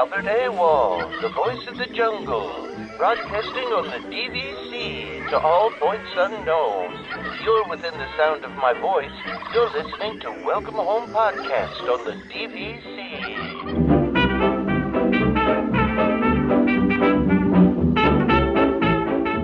Albert AWOL, the voice of the jungle, broadcasting on the DVC to all points unknown. If you're within the sound of my voice, you're listening to Welcome Home Podcast on the DVC.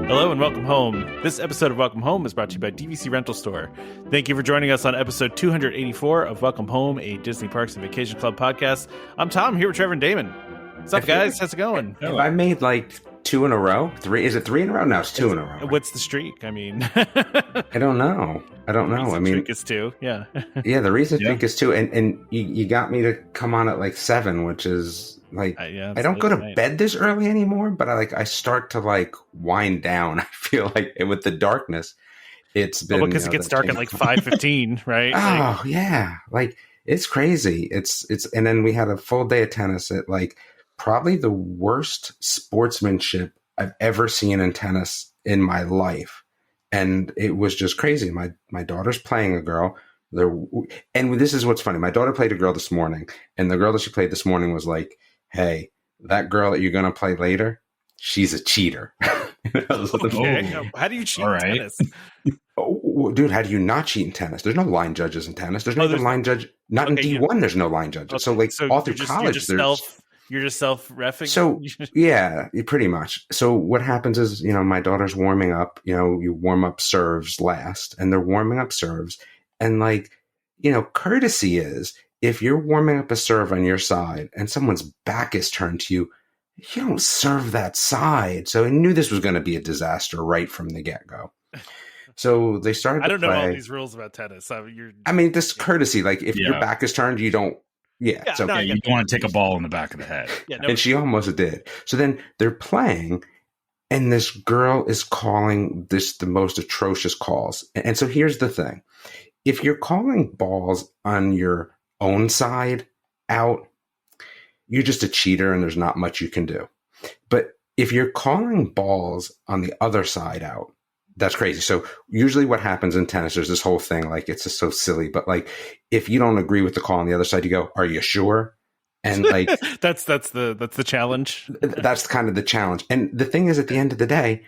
Hello and welcome home. This episode of Welcome Home is brought to you by DVC Rental Store. Thank you for joining us on episode 284 of Welcome Home, a Disney Parks and Vacation Club podcast. I'm Tom, here with Trevor and Damon. What's up, guys? How's it going? Have I made like two in a row? Three? Is it three in a row? No, it's two in a row. What's the streak? I mean, I don't know. I mean, streak is two. Yeah. Yeah, the reason streak is two, and you got me to come on at like 7, which is like I don't go to bed this early anymore, but I start to like wind down. I feel like with the darkness, it's been because it gets dark at like 5:15, right? Oh yeah, like it's crazy. It's and then we had a full day of tennis at like probably the worst sportsmanship I've ever seen in tennis in my life. And it was just crazy. My daughter's playing a girl. And this is what's funny. My daughter played a girl this morning, and the girl that she played this morning was like, hey, that girl that you're going to play later, she's a cheater. Okay. How do you cheat in tennis? Oh, dude, how do you not cheat in tennis? There's no line judges in tennis. There's no line judge. Not in D1, there's no line judges. Okay. So all through college, you're just self-reffing? So, yeah, pretty much. So what happens is, my daughter's warming up. You warm up serves last, and they're warming up serves. And, courtesy is, if you're warming up a serve on your side and someone's back is turned to you, you don't serve that side. So I knew this was going to be a disaster right from the get-go. So they started to play. I don't know all these rules about tennis. This courtesy, if your back is turned, you don't. Yeah, so you don't want to take a ball in the back of the head. And she almost did. So then they're playing, and this girl is calling the most atrocious calls. And so here's the thing. If you're calling balls on your own side out, you're just a cheater and there's not much you can do. But if you're calling balls on the other side out, that's crazy. So usually what happens in tennis, there's this whole thing, it's just so silly, but if you don't agree with the call on the other side, you go, are you sure? And that's the challenge. That's kind of the challenge. And the thing is, at the end of the day,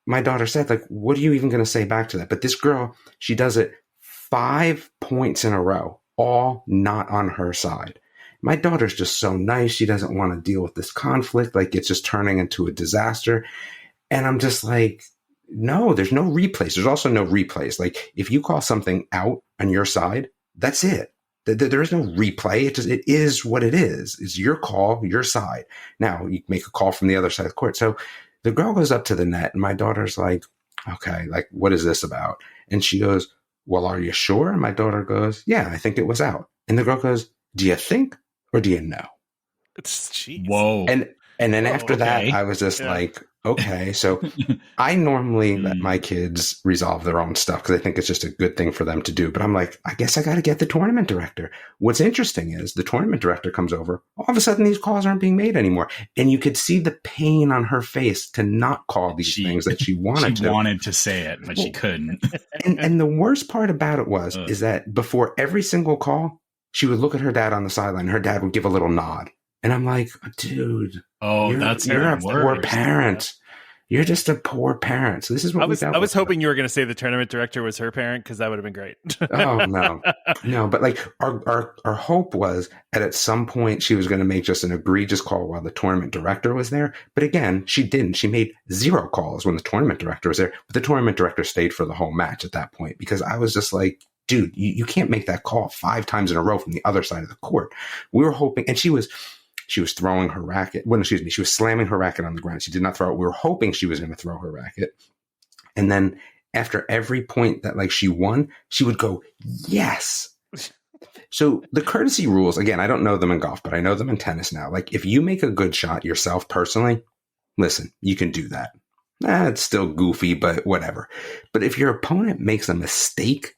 my daughter said, what are you even going to say back to that? But this girl, she does it 5 points in a row, all not on her side. My daughter's just so nice. She doesn't want to deal with this conflict. It's just turning into a disaster. And I'm just no, there's no replays. There's also no replays. If you call something out on your side, that's it. There is no replay. It is what it is. It's your call, your side. Now you make a call from the other side of the court. So the girl goes up to the net, and my daughter's like, okay, what is this about? And she goes, well, are you sure? And my daughter goes, yeah, I think it was out. And the girl goes, do you think or do you know? Jeez. Whoa. And then after that, I was just okay. So I normally let my kids resolve their own stuff because I think it's just a good thing for them to do. But I'm I guess I got to get the tournament director. What's interesting is the tournament director comes over. All of a sudden, these calls aren't being made anymore. And you could see the pain on her face to not call these things that she wanted to. She wanted to say it, but she couldn't. And the worst part about it is that before every single call, she would look at her dad on the sideline. Her dad would give a little nod. And I'm like, dude, you're a poor parent. You're just a poor parent. So this is what I was hoping you were going to say the tournament director was her parent, because that would have been great. Oh, no. But our hope was that at some point she was going to make just an egregious call while the tournament director was there. But again, she didn't. She made 0 calls when the tournament director was there. But the tournament director stayed for the whole match at that point, because I was just like, dude, you can't make that call 5 times in a row from the other side of the court. We were hoping, and she was throwing her racket. Well, excuse me. She was slamming her racket on the ground. She did not throw it. We were hoping she was going to throw her racket. And then after every point that she won, she would go, yes. So the courtesy rules, again, I don't know them in golf, but I know them in tennis now. If you make a good shot yourself personally, listen, you can do that. It's still goofy, but whatever. But if your opponent makes a mistake,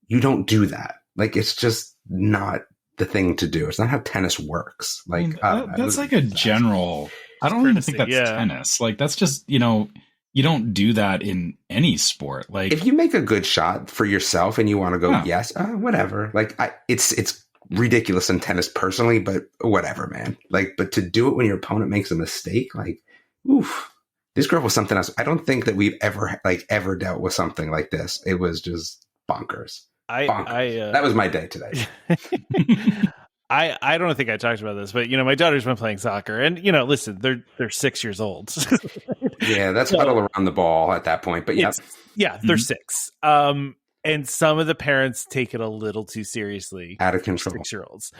you don't do that. It's just not the thing to do. It's not how tennis works. That's a general. I don't even think that's tennis. That's just you don't do that in any sport. Like, if you make a good shot for yourself and you want to go, yes, whatever. Like, it's ridiculous in tennis personally, but whatever, man. Like, but to do it when your opponent makes a mistake, like, oof. This girl was something else. I don't think that we've ever dealt with something like this. It was just bonkers. That was my day today. I don't think I talked about this, but my daughter's been playing soccer, and listen, they're 6 years old. Yeah, that's huddle around the ball at that point. But they're 6. And some of the parents take it a little too seriously, out of control. 6-year-olds,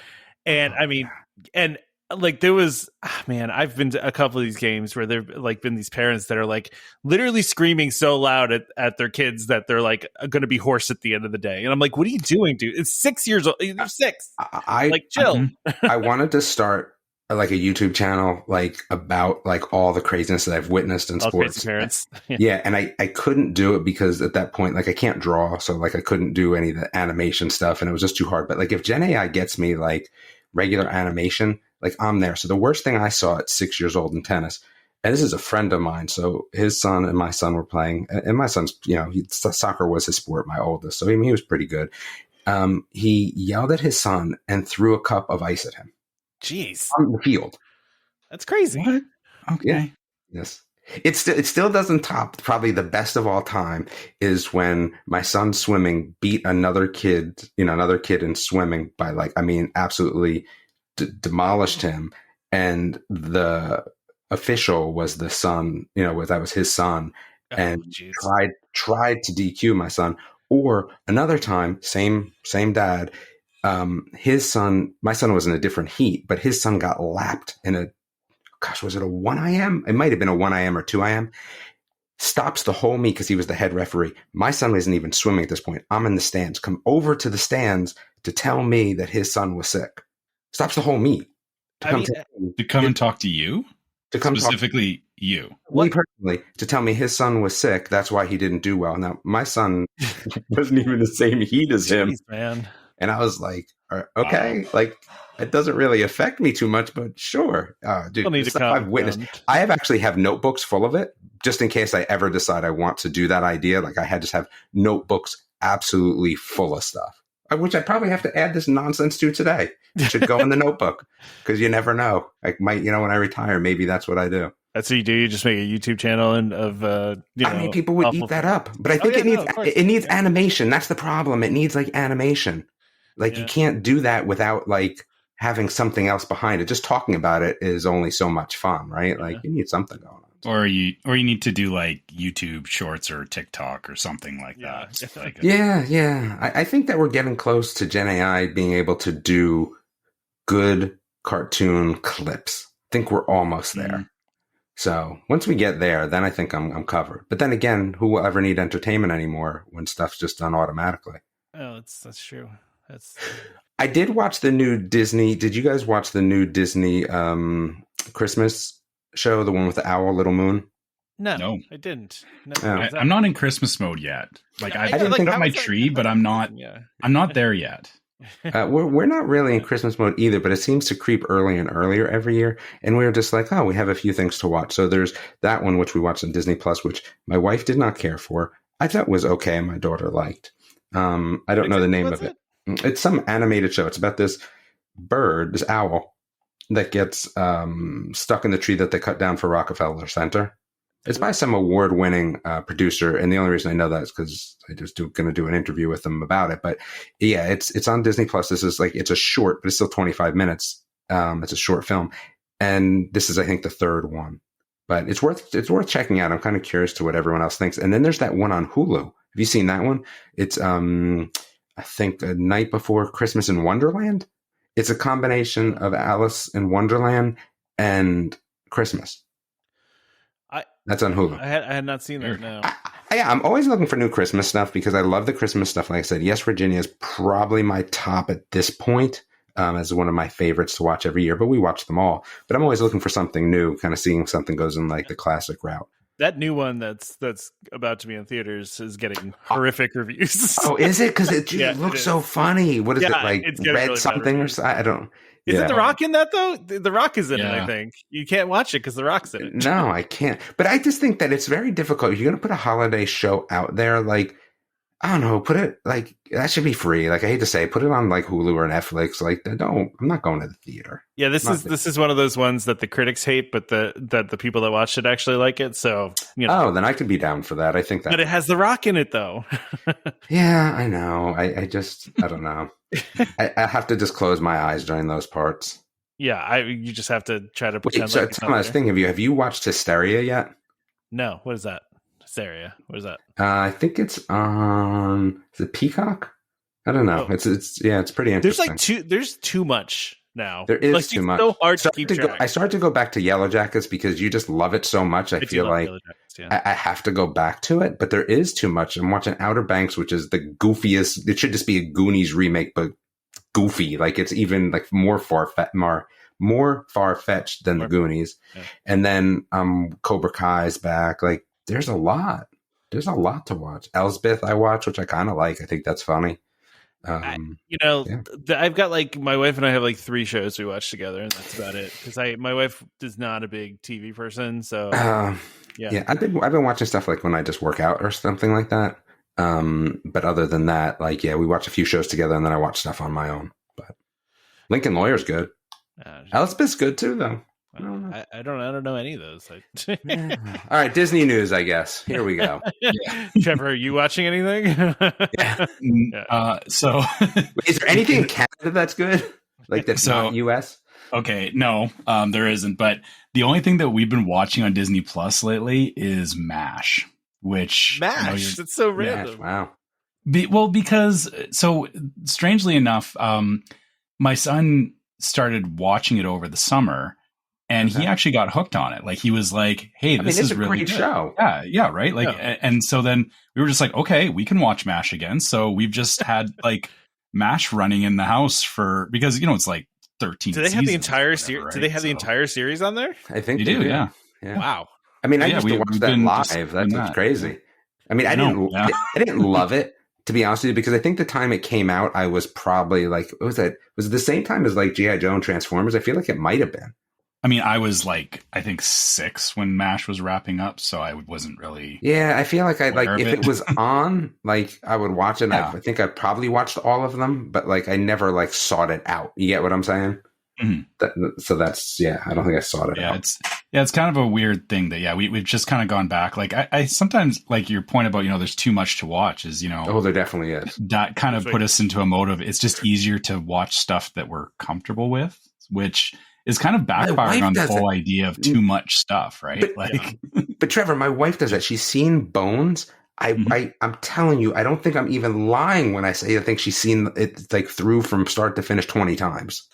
and I mean, and like there was, I've been to a couple of these games where there've like been these parents that are like literally screaming so loud at their kids that they're like going to be hoarse at the end of the day. And I'm like, what are you doing, dude? It's 6 years old. You're 6. Like, chill. I wanted to start like a YouTube channel, like about like all the craziness that I've witnessed in sports. Parents. Yeah. And I couldn't do it because at that point, like I can't draw. So like I couldn't do any of the animation stuff and it was just too hard. But like if Gen AI gets me like regular animation, like I'm there. So the worst thing I saw at 6 years old in tennis, and this is a friend of mine. So his son and my son were playing, and my son's, soccer was his sport, my oldest. So he was pretty good. He yelled at his son and threw a cup of ice at him. Jeez. On the field. That's crazy. What? Okay. Yeah. Yes. It still doesn't top probably the best of all time is when my son swimming beat another kid in swimming by absolutely demolished him, and the official was the son, that was his son, and tried to DQ my son. Or another time, same dad, his son, my son was in a different heat, but his son got lapped in was it a 1 IM? It might have been a 1 IM or 2 IM. Stops the whole meet because he was the head referee. My son isn't even swimming at this point. I'm in the stands. Come over to the stands to tell me that his son was sick. Stops the whole meet. To come and talk to you? To come specifically you? Me personally, to tell me his son was sick. That's why he didn't do well. Now, my son wasn't even the same heat as him. Jeez, man. And I was like, okay, like it doesn't really affect me too much, but sure. Dude, the stuff I've witnessed. I have notebooks full of it just in case I ever decide I want to do that idea. Like I just have notebooks absolutely full of stuff, which I probably have to add this nonsense to today. It should go in the notebook because you never know. I might, when I retire, maybe that's what I do. That's what you do. You just make a YouTube channel I mean, people would eat that up, but I think it needs animation. That's the problem. It needs like animation. Like you can't do that without like having something else behind it. Just talking about it is only so much fun, right? Like you need something going on. Or you need to do like YouTube shorts or TikTok or something like that. I think that we're getting close to Gen AI being able to do good cartoon clips. I think we're almost there. Mm-hmm. So once we get there, then I think I'm covered. But then again, who will ever need entertainment anymore when stuff's just done automatically? Oh, that's true. I did watch the new Disney. Did you guys watch the new Disney Christmas show, the one with the owl, Little Moon? No, I didn't. No. I'm not in Christmas mode yet. Like I didn't think up my tree, but I'm not. I'm not there yet. We're not really in Christmas mode either, but it seems to creep earlier and earlier every year. And we were just like, we have a few things to watch. So there's that one, which we watched on Disney Plus, which my wife did not care for. I thought was okay. My daughter liked. I don't know the name of it. It's some animated show. It's about this bird, this owl, that gets stuck in the tree that they cut down for Rockefeller Center. It's by some award-winning producer, and the only reason I know that is because I just going to do an interview with them about it. But yeah, it's on Disney Plus. This is it's a short, but it's still 25 minutes. It's a short film, and this is I think the third one. But it's worth checking out. I'm kind of curious to what everyone else thinks. And then there's that one on Hulu. Have you seen that one? It's I think A Night Before Christmas in Wonderland. It's a combination of Alice in Wonderland and Christmas. That's on Hulu. I had not seen that. No. I'm always looking for new Christmas stuff because I love the Christmas stuff. Like I said, Yes, Virginia is probably my top at this point as one of my favorites to watch every year. But we watch them all. But I'm always looking for something new, kind of seeing something goes in like the classic route. That new one that's about to be in theaters is getting horrific reviews. Oh, is it? Because it looks so funny. What is it like? Red really something or something? I don't. Is it The Rock in that though? The Rock is in it. I think you can't watch it because The Rock's in it. No, I can't. But I just think that it's very difficult. If you're going to put a holiday show out there, like I don't know. Put it like that should be free. Like I hate to say, put it on like Hulu or Netflix. Like I'm not going to the theater. Yeah, this is one of those ones that the critics hate, but the people that watch it actually like it. So Oh, then I could be down for that. I think that. But it has The Rock in it, though. Yeah, I know. I don't know. I have to just close my eyes during those parts. Yeah, you just have to try to pretend. Wait, so Tom, I was thinking, have you watched Hysteria yet? No. What is that? Hysteria. What is that? I think it's on. Is it Peacock? I don't know. Oh. It's pretty interesting. There's too much now. There is too much. So hard to keep track. I started to go back to Yellow Jackets because you just love it so much. I feel like I have to go back to it, but there is too much. I'm watching Outer Banks, which is the goofiest. It should just be a Goonies remake, but goofy. Like it's even like more far-fetched than the Goonies. Yeah. And then Cobra Kai's back. Like there's a lot. There's a lot to watch. Elsbeth I watch, which I kind of like. I think that's funny. I've got like my wife and I have like 3 shows we watch together, and that's about it. Because my wife is not a big TV person, so yeah. I've been watching stuff like when I just work out or something like that. But other than that, like we watch a few shows together, and then I watch stuff on my own. But Lincoln Lawyer's good. Elspeth's good too, though. I don't know any of those. All right, Disney news, I guess. Here we go. Trevor, are you watching anything? So, is there anything in Canada that's good? Like that's not US? Okay, no, there isn't. But the only thing that we've been watching on Disney Plus lately is MASH, which that's so random. Wow. Because strangely enough, my son started watching it over the summer. And he actually got hooked on it. Like he was like, "Hey, this is really great show." Yeah, right. Like, and so then we were just like, "Okay, we can watch MASH again." So we've just had like MASH running in the house because it's like 13. Do they have the entire series? Right? Do they have the entire series on there? I think they do. Yeah. Wow. I mean, I used to watch that live. That's crazy. I mean, I didn't love it, to be honest with you, because I think the time it came out, I was probably like, what was that? Was it the same time as like G.I. Joe and Transformers? I feel like it might have been. I mean, I was like, I think 6 when MASH was wrapping up, so I wasn't really. Yeah, I feel like if it was on, like I would watch it. Yeah. I think I probably watched all of them, but like I never like sought it out. You get what I'm saying? Mm-hmm. So that's I don't think I sought it out. It's kind of a weird thing that we've just kind of gone back. Like I sometimes like your point about there's too much to watch is there definitely is. That kind of put us into a mode of it's just easier to watch stuff that we're comfortable with, which is kind of backfiring on the whole idea of too much stuff, right? But Trevor, my wife does that. She's seen Bones. I'm telling you, I don't think I'm even lying when I say I think she's seen it like through from start to finish 20 times.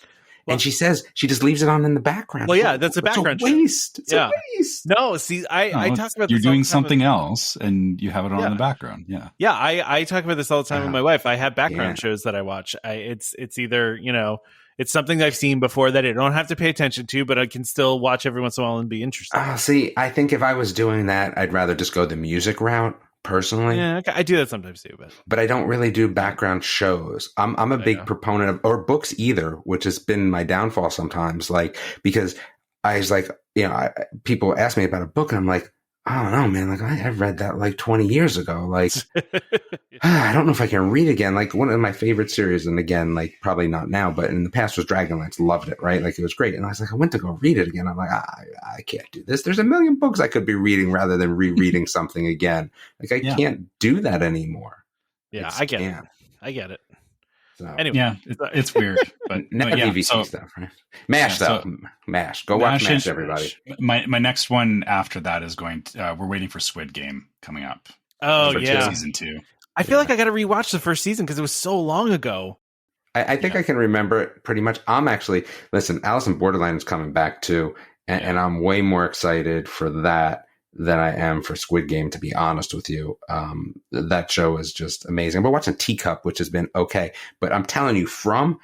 Well, and she says she just leaves it on in the background. Well, yeah, that's a background waste. It's a waste. No, see, I talk about you're this doing something else and you have it on in the background. Yeah, I talk about this all the time with my wife. I have background shows that I watch. It's either it's something I've seen before that I don't have to pay attention to, but I can still watch every once in a while and be interested. See, I think if I was doing that, I'd rather just go the music route. Personally, I do that sometimes too, but I don't really do background shows. I'm a big proponent of or books either, which has been my downfall sometimes. Like because I was like, people ask me about a book, and I'm like, I don't know, man. Like I read that like 20 years ago. Like I don't know if I can read again. Like one of my favorite series, and again, like probably not now, but in the past was Dragonlance. Loved it, right? Like it was great. And I was like, I went to go read it again. I'm like, I can't do this. There's a million books I could be reading rather than rereading something again. Like I can't do that anymore. Yeah, I get it. I get it. So, anyway, it's weird, but DVC stuff, right? MASH stuff. MASH. Go watch MASH, everybody. My next one after that is going to, we're waiting for Squid Game coming up. Oh, yeah. Season 2. I feel like I got to rewatch the first season because it was so long ago. I think I can remember it pretty much. Listen, Alice in Borderland is coming back too, and I'm way more excited for that than I am for Squid Game, to be honest with you. That show is just amazing. We're watching Teacup, which has been okay, but I'm telling you, From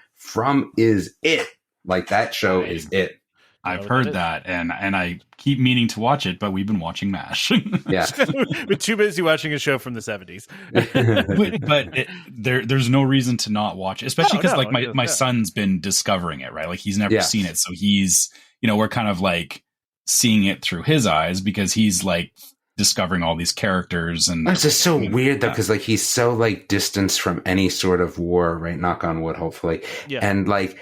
is it. Like that show is it. I've heard that, and I keep meaning to watch it, but we've been watching MASH. Yeah, we're too busy watching a show from the 70s. but there's no reason to not watch it, especially because my son's been discovering it, right? Like he's never seen it, so he's we're kind of like seeing it through his eyes because he's like discovering all these characters. And it's just so weird though, because like he's so like distanced from any sort of war, right? Knock on wood, hopefully. Yeah. And like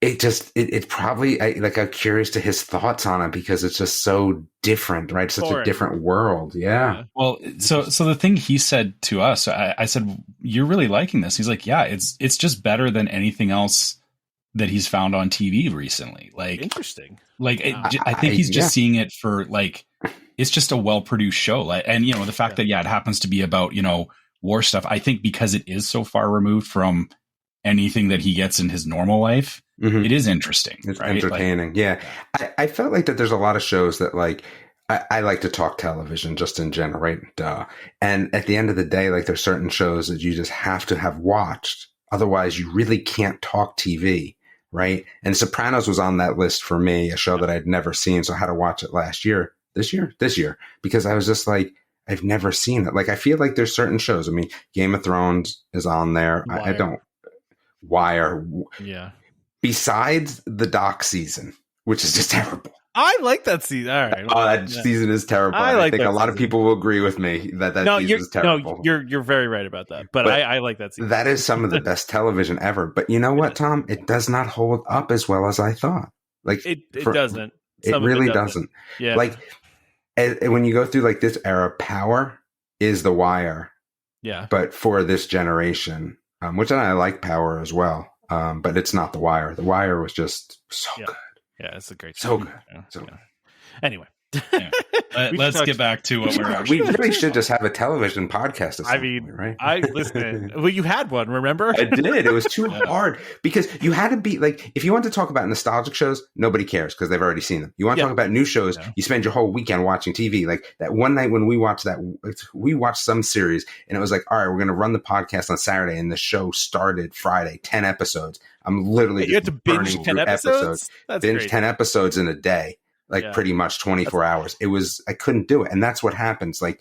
it probably I'm curious to his thoughts on it, because it's just so different, right? Such a different world. Yeah. Well, so the thing he said to us, I said, "You're really liking this?" He's like, "Yeah, it's just better than anything else that he's found on TV recently." Like, interesting. Like, I think he's just seeing it for like, it's just a well-produced show. Like, and the fact that it happens to be about war stuff. I think because it is so far removed from anything that he gets in his normal life, it is interesting. It's right? entertaining. I felt like that there's a lot of shows that like I like to talk television just in general, right? Duh. And at the end of the day, like there's certain shows that you just have to have watched. Otherwise, you really can't talk TV. Right. And Sopranos was on that list for me, a show that I'd never seen. So I had to watch it this year, because I was just like, I've never seen it. Like, I feel like there's certain shows. I mean, Game of Thrones is on there. Wire. Yeah. Besides the doc season, which is just terrible. I like that season. All right. Oh, that season is terrible. I think a lot of people will agree with me that season is terrible. No, you're very right about that. But I like that season. That is some of the best television ever. But you know what, Tom? It does not hold up as well as I thought. Like it doesn't. It really doesn't. Yeah. Like when you go through like this era, Power is The Wire. Yeah. But for this generation, which I like Power as well. But it's not The Wire. The Wire was just so good. Yeah, it's a great show. So good. Anyway. Let's get back to what we're actually. We really should just have a television podcast. Right? I listen. Well, you had one, remember? I did. It was too hard because you had to be like, if you want to talk about nostalgic shows, nobody cares because they've already seen them. You want to talk about new shows, you spend your whole weekend watching TV. Like that one night when we watched some series, and it was like, all right, we're going to run the podcast on Saturday, and the show started Friday, 10 episodes. I'm literally you had to binge 10 episodes. Binge 10 episodes in a day. Like pretty much 24 hours. I couldn't do it. And that's what happens. Like,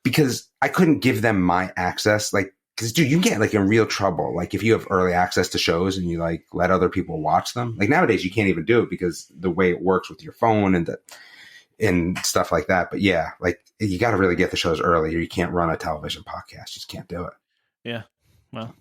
because I couldn't give them my access. Like, cause dude, you get like in real trouble. Like if you have early access to shows and you like let other people watch them, like nowadays you can't even do it because the way it works with your phone and stuff like that. But yeah, like you got to really get the shows early or you can't run a television podcast. You just can't do it. Yeah. Well,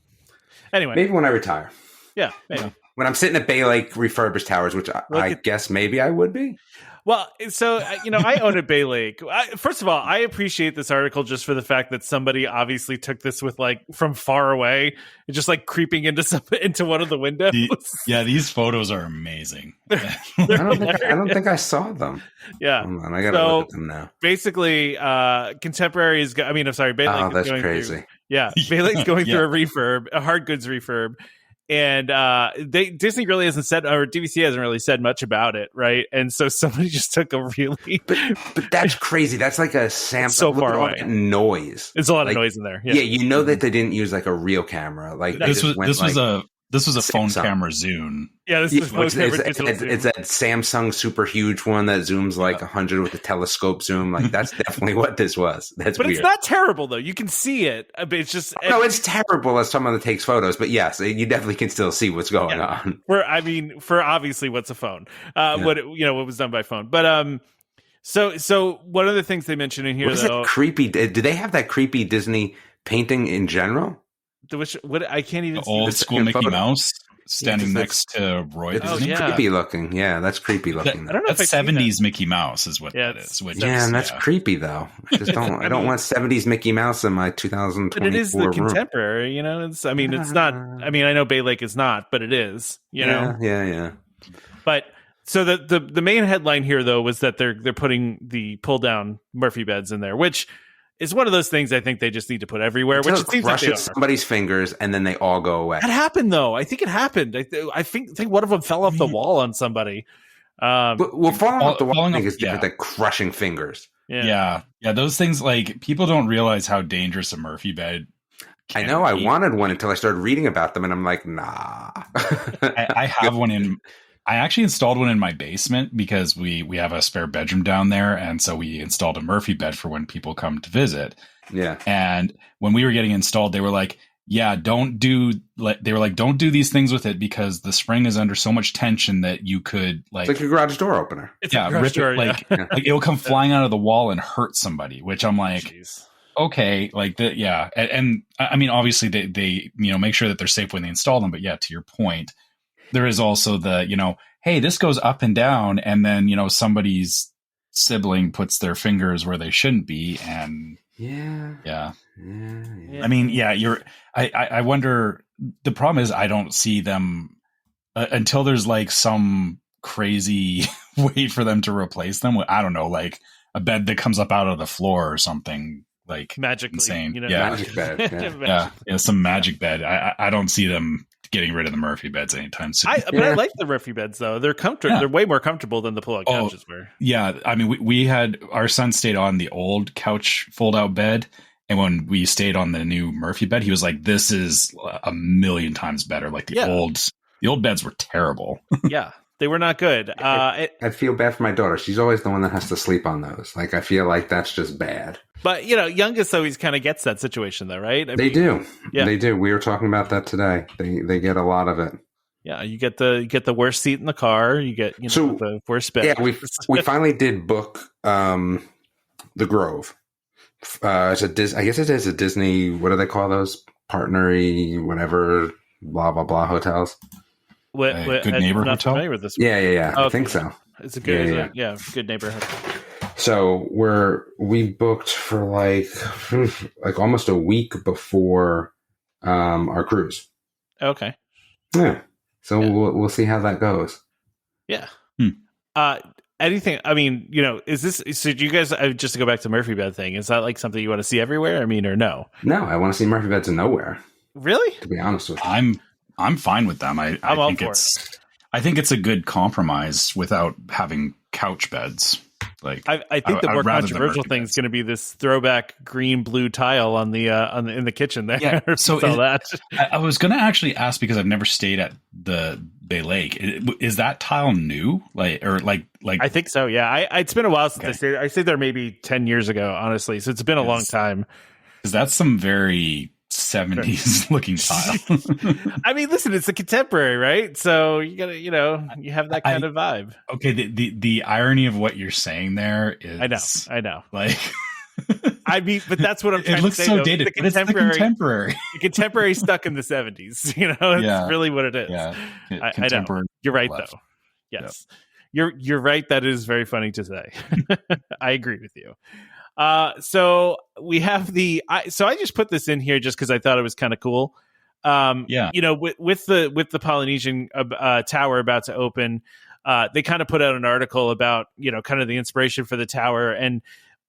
anyway, maybe when I retire. Yeah, maybe. When I'm sitting at Bay Lake refurbished towers, which I guess maybe I would be. Well, so, I own a Bay Lake. First of all, I appreciate this article just for the fact that somebody obviously took this with like from far away and just like creeping into one of the windows. These photos are amazing. I don't think I saw them. Yeah. Hold on, I got to look at them now. Basically, Contemporary is, Bay Lake is going crazy. Through. Yeah. Bay Lake's going through a hard goods refurb. And Disney really hasn't said, or DVC hasn't really said much about it, right? And so somebody just took a really, but that's crazy. That's like a sample. So far away. Noise. It's a lot of noise in there. Yeah, you know that they didn't use like a real camera. Like this was a phone camera zoom. Yeah, this is it's that Samsung super huge one that zooms like 100 with the telescope zoom. Like that's definitely what this was. But weird. It's not terrible though. You can see it. But it's just it's terrible as someone that takes photos. But yes, you definitely can still see what's going on. For obviously what's a phone. What was done by phone. But so one of the things they mentioned in here though, creepy. Do they have that creepy Disney painting in general? I can't even see old school Mickey Mouse standing next to Roy Disney. It's creepy looking. Yeah, that's creepy looking. I don't know if that's 70s Mickey Mouse is what that is. And that's creepy though. I just don't. I don't want 70s Mickey Mouse in my 2024 But it is the room. Contemporary. It's. It's not. I know Bay Lake is not, but it is. Yeah. But so the main headline here though was that they're putting the pull down Murphy beds in there, which. It's one of those things I think they just need to put everywhere. Until which it seems like they are. Somebody's fingers and then they all go away. That happened though. I think it happened. I think one of them fell off the wall on somebody. Falling off the wall is different than crushing fingers. Yeah. Those things, like people don't realize how dangerous a Murphy bed. I know. I wanted one until I started reading about them, and I'm like, nah. I have one in. I actually installed one in my basement because we have a spare bedroom down there. And so we installed a Murphy bed for when people come to visit. Yeah. And when we were getting installed, they were like, yeah, don't do these things with it because the spring is under so much tension that you could it's like a garage door opener. It's a garage door, like it'll come flying out of the wall and hurt somebody, which I'm like, Jeez. okay, like that. Yeah. And I mean, obviously they, make sure that they're safe when they install them. But yeah, to your point, there is also the, hey, this goes up and down. And then, somebody's sibling puts their fingers where they shouldn't be. And yeah. I mean, yeah, I wonder, the problem is I don't see them until there's like some crazy way for them to replace them. I don't know, like a bed that comes up out of the floor or something like magically insane. Magic bed. Yeah, some magic bed. I don't see them getting rid of the Murphy beds anytime soon. But I like the Murphy beds though. They're comfortable. Yeah. They're way more comfortable than the pull-out couches were. Yeah, I mean, we had our son stayed on the old couch fold-out bed, and when we stayed on the new Murphy bed, he was like, "This is a million times better." Like the old beds were terrible. Yeah, they were not good. I feel bad for my daughter. She's always the one that has to sleep on those. Like I feel like that's just bad. But youngest always kind of gets that situation though, right? They do. They do. We were talking about that today. They get a lot of it. Yeah, you get the worst seat in the car. You get the worst bed. Yeah, we finally did book the Grove. It's I guess it is a Disney. What do they call those? Partnery, whatever, blah blah blah hotels. Good Neighbor Hotel. With this yeah. Okay. I think so. It's a good, Good Neighbor Hotel. So we booked for like almost a week before our cruise. Okay. Yeah. So we'll see how that goes. Yeah. Anything? I mean, is this? So do you guys just to go back to Murphy bed thing? Is that like something you want to see everywhere? I mean, or no? No, I want to see Murphy beds in nowhere. Really? To be honest with you, I'm fine with them. I think it's a good compromise without having couch beds. Like I think the more controversial thing is going to be this throwback green blue tile on the in the kitchen there. Yeah, so I was going to actually ask because I've never stayed at the Bay Lake. Is that tile new? Like I think so. Yeah, it's been a while since I stayed. I stayed there maybe 10 years ago, honestly. So it's been a long time. Because that's some very 70s looking tile. I mean, listen, it's a contemporary, right? So you gotta, you have that kind of vibe. Okay, the irony of what you're saying there is, I know. Like, I mean, but that's what I'm trying to say. It looks so dated. It's the contemporary. The contemporary stuck in the 70s. It's really what it is. Yeah, I know. You're right, though. Yes, you're right. That is very funny to say. I agree with you. So we have so I just put this in here just because I thought it was kind of cool. With the Polynesian tower about to open, they kind of put out an article about kind of the inspiration for the tower, and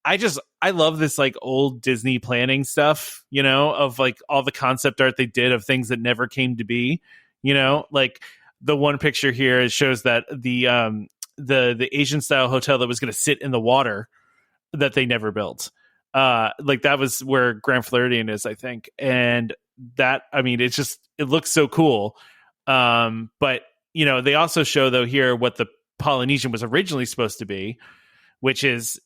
I love this like old Disney planning stuff, of like all the concept art they did of things that never came to be, like the one picture here shows that the Asian style hotel that was going to sit in the water that they never built. Like that was where Grand Floridian is, I think. And that, I mean, it looks so cool. But they also show though here what the Polynesian was originally supposed to be, which is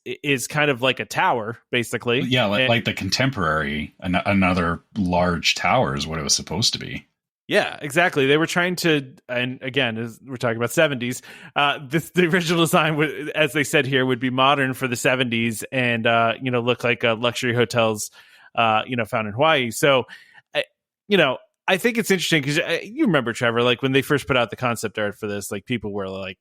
kind of like a tower, basically. Yeah. Like the contemporary, another large tower is what it was supposed to be. Yeah, exactly. They were trying to, and again, as we're talking about 70s, the original design would, as they said here, would be modern for the 70s and, look like luxury hotels, found in Hawaii. So, I think it's interesting because you remember, Trevor, like when they first put out the concept art for this, like people were like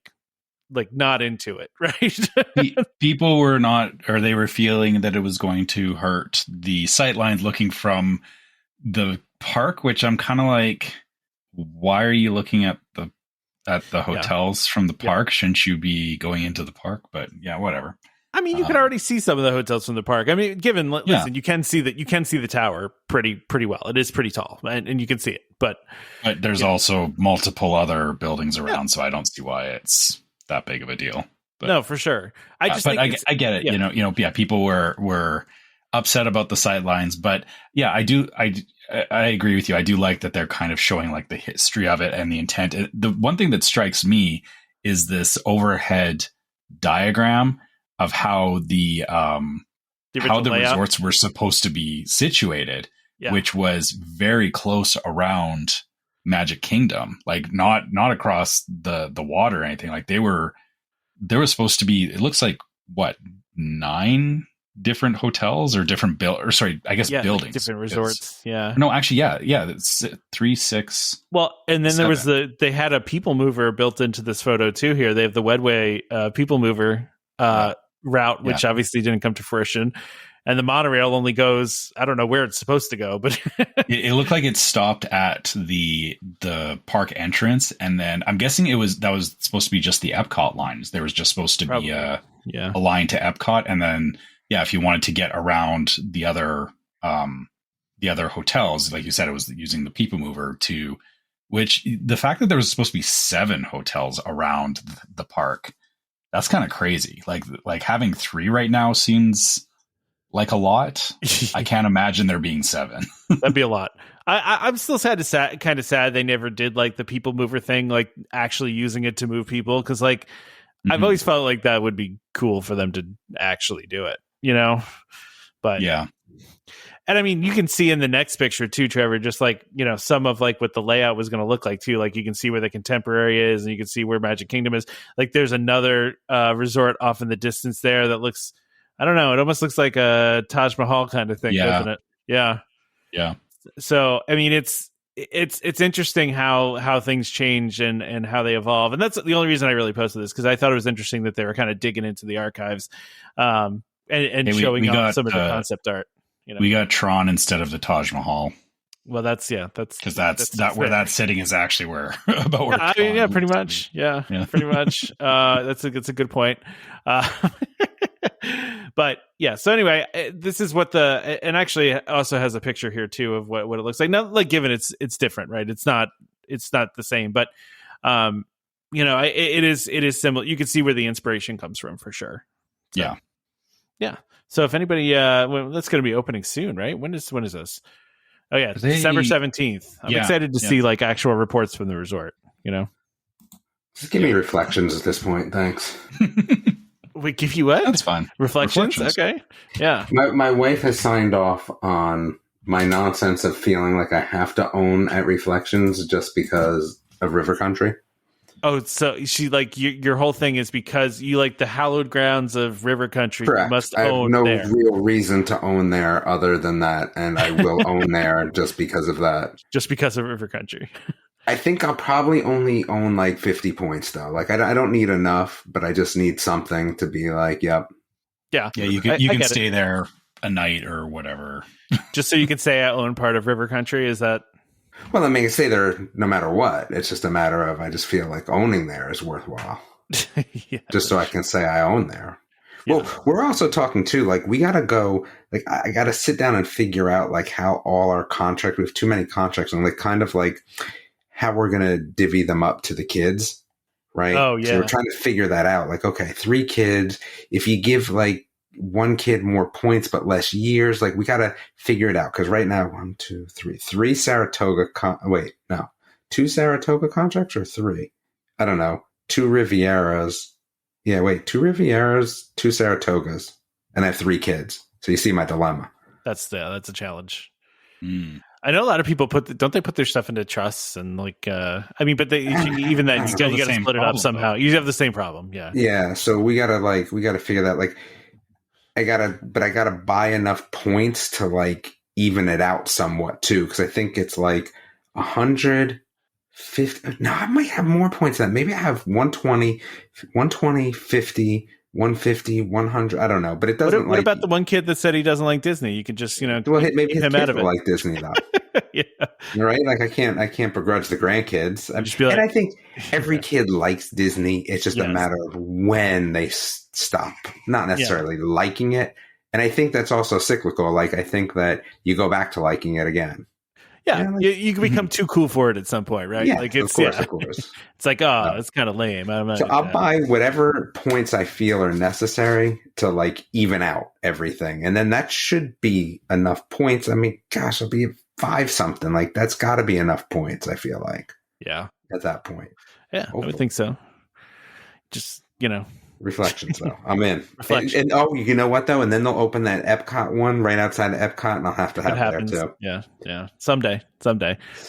not into it, right? People were not, or they were feeling that it was going to hurt the sightlines looking from the park, which I'm kind of like, why are you looking at the hotels from the park? Shouldn't you be going into the park? But yeah, whatever. I mean, you can already see some of the hotels from the park. I mean, listen, you can see the tower pretty well. It is pretty tall, and you can see it. But there's also multiple other buildings around, so I don't see why it's that big of a deal. But, no, for sure. I get it. Yeah. People were upset about the sightlines, but yeah, I agree with you. I do like that they're kind of showing like the history of it and the intent. The one thing that strikes me is this overhead diagram of how the resorts were supposed to be situated, which was very close around Magic Kingdom, like not across the water or anything. Like there was supposed to be, it looks like what, 9 different hotels or different buildings, like buildings, different resorts. No, actually, it's 3, 6. Well, and then 7. there was they had a people mover built into this photo too. Here they have the Wedway people mover route, which obviously didn't come to fruition. And the monorail only goes, I don't know where it's supposed to go, but it looked like it stopped at the park entrance, and then I'm guessing that was supposed to be just the Epcot lines. There was just supposed to be a line to Epcot, and then if you wanted to get around the other hotels, like you said, it was using the people mover to. Which the fact that there was supposed to be 7 hotels around the park, that's kind of crazy. Like having 3 right now seems like a lot. I can't imagine there being 7. That'd be a lot. I'm still kind of sad they never did like the people mover thing, like actually using it to move people. Cause like I've always felt like that would be cool for them to actually do it, you know? But yeah. And I mean, you can see in the next picture too, Trevor, just like, you know, some of like what the layout was going to look like too. Like you can see where the Contemporary is and you can see where Magic Kingdom is. Like there's another resort off in the distance there that looks, I don't know. It almost looks like a Taj Mahal kind of thing, doesn't it? Yeah. Yeah. So, I mean, it's interesting how things change and how they evolve. And that's the only reason I really posted this, because I thought it was interesting that they were kind of digging into the archives and showing off some of the concept art. You know? We got Tron instead of the Taj Mahal. Well, that's because that's where that's sitting is actually where pretty much. Yeah, pretty much. That's a good point. But yeah, so anyway, this is what and actually also has a picture here too of what it looks like. Now, like given it's different, right? It's not the same, but you know, it is similar. You can see where the inspiration comes from for sure. So, yeah. So if anybody, that's going to be opening soon, right? When is this? Oh yeah, December 17th. I'm excited to see like actual reports from the resort. You know, just give me reflections at this point. Thanks. We give you what? That's fine. Reflections. Okay. Yeah. My wife has signed off on my nonsense of feeling like I have to own at Reflections just because of River Country. Oh, so she like your whole thing is because you like the hallowed grounds of River Country. Correct. You must I have own no there. real reason to own there other than that, and I will own there just because of that. Just because of River Country. I think I'll probably only own like 50 points though. Like I don't need enough, but I just need something to be like, yep. Yeah. Yeah, you can stay there a night or whatever. Just so you can say I own part of River Country, is that? Well, I mean, stay there no matter what. It's just a matter of I just feel like owning there is worthwhile. Just so I can say I own there. Yeah. Well, we're also talking too, like we got to go, like I got to sit down and figure out like how all our contracts, we have too many contracts and like kind of like how we're going to divvy them up to the kids, right? Oh, yeah. So we're trying to figure that out. Like, okay, 3 kids, if you give like 1 kid more points but less years, like we got to figure it out. Because right now, 3 Saratoga, 2 Saratoga contracts or 3? I don't know. 2 Rivieras. Yeah, wait, 2 Rivieras, 2 Saratogas, and I have 3 kids. So you see my dilemma. That's a challenge. I know a lot of people don't they put their stuff into trusts and like I mean, but even then you got to split it up somehow. You have the same problem, yeah. Yeah, so we gotta figure that. Like, I gotta buy enough points to like even it out somewhat too, because I think it's like 150. No, I might have more points than that. Maybe I have 120, 50. 150, 100, I don't know, but it doesn't. What about the one kid that said he doesn't like Disney? You could just, maybe his him kids out of will it. like Disney though. Yeah, right. Like I can't begrudge the grandkids. Just be like, and I think every kid likes Disney. It's just a matter of when they stop, not necessarily liking it. And I think that's also cyclical. Like I think that you go back to liking it again. Yeah, you can become too cool for it at some point, right? Yeah, like it's, of course. It's like, it's kind of lame. I'll buy whatever points I feel are necessary to like even out everything, and then that should be enough points. I mean, gosh, it'll be 5 something. Like that's got to be enough points. I feel like, yeah, at that point, yeah, hopefully. I would think so. Just Reflections, though. I'm in. Reflections. And oh, you know what, though? And then they'll open that Epcot one right outside of Epcot, and I'll have to have it there, too. Yeah. Someday.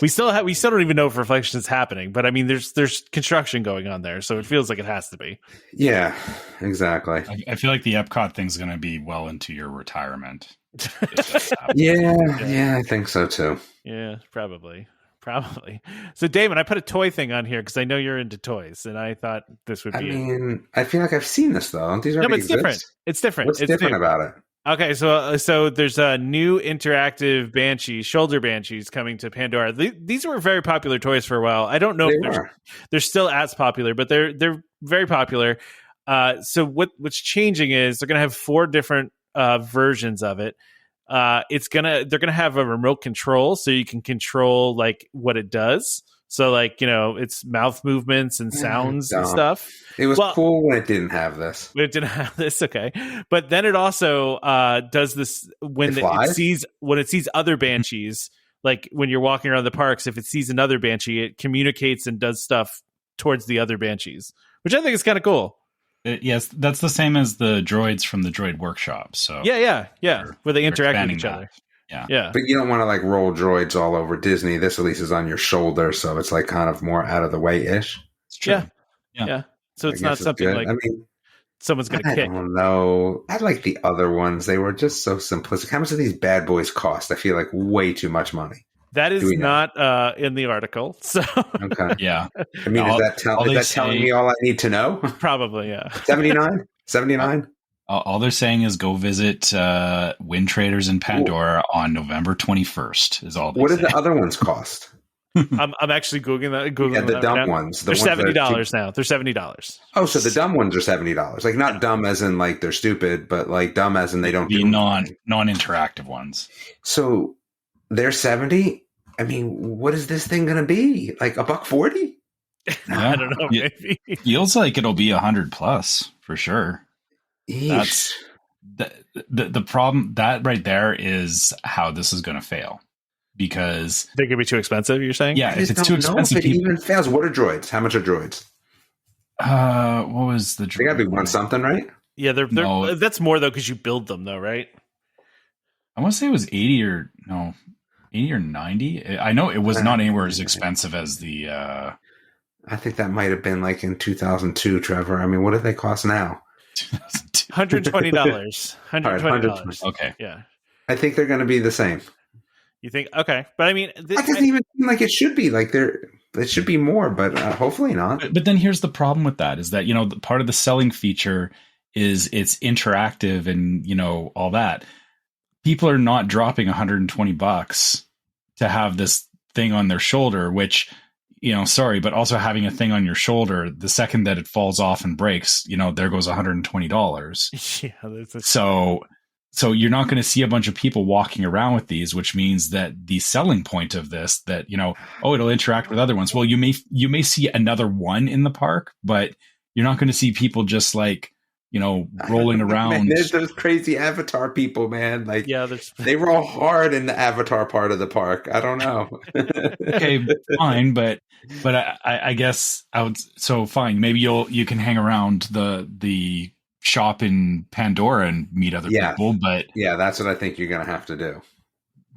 We still don't even know if Reflections is happening, but I mean, there's construction going on there, so it feels like it has to be. Yeah, exactly. I feel like the Epcot thing's going to be well into your retirement. Yeah, I think so, too. Yeah, probably. So, Damon, I put a toy thing on here because I know you're into toys, and I thought this would be. I mean, I feel like I've seen this though. Don't these no, already but it's exist? different. What's different about it? Okay, so there's a new interactive Banshee, shoulder Banshees coming to Pandora. These were very popular toys for a while. I don't know if they're still as popular, but they're very popular. So what's changing is they're going to have 4 different versions of it. They're gonna have a remote control, so you can control like what it does. So like, its mouth movements and sounds and stuff. It was cool when it didn't have this. Okay. But then it also does this when it sees other Banshees, like when you're walking around the parks, if it sees another Banshee, it communicates and does stuff towards the other Banshees, which I think is kind of cool. Yes, that's the same as the droids from the Droid Workshop. So yeah, where they interact with each other. Yeah. But you don't want to like roll droids all over Disney. This at least is on your shoulder, so it's like kind of more out of the way ish. It's true. Yeah. So it's not something like someone's going to kick. I don't know. I like the other ones. They were just so simplistic. How much do these bad boys cost? I feel like way too much money. That is not in the article. So okay. Yeah. I mean, is that telling me all I need to know? Probably, yeah. 79? All they're saying is go visit Wind Traders in Pandora on November 21st is all they What say. do the other ones cost? I'm actually Googling that. The dumb ones. They're $70 now. They're $70. Oh, so the dumb ones are $70. Like not dumb as in like they're stupid, but like dumb as in they don't do non-interactive ones. So they're 70. I mean, what is this thing going to be? Like $140? I don't know. Maybe it feels like it'll be $100+ for sure. That's the problem. That right there is how this is going to fail, because they're going to be too expensive. You're saying, yeah, if it's too expensive, if it even fails. What are droids? How much are droids? What was the droid? They got to be one something, right? Yeah, that's more though because you build them though, right? I want to say it was 80 or 90. I know it was not anywhere as expensive as the. I think that might have been like in 2002, Trevor. I mean, what do they cost now? $120. $120. Okay. Yeah. I think they're going to be the same. You think? Okay. But I mean, that doesn't even seem like it should be. Like it should be more, but hopefully not. But then here's the problem with that is that, part of the selling feature is it's interactive and, all that. People are not dropping $120 to have this thing on their shoulder, which, sorry, but also having a thing on your shoulder, the second that it falls off and breaks, there goes $120. Yeah. So you're not going to see a bunch of people walking around with these, which means that the selling point of this, that, it'll interact with other ones. Well, you may see another one in the park, but you're not going to see people just like, rolling around. Man, there's those crazy Avatar people, man. Like, yeah, they roll hard in the Avatar part of the park. I don't know. Okay, fine, but I guess so fine. Maybe you can hang around the shop in Pandora and meet other people. But yeah, that's what I think you're gonna have to do.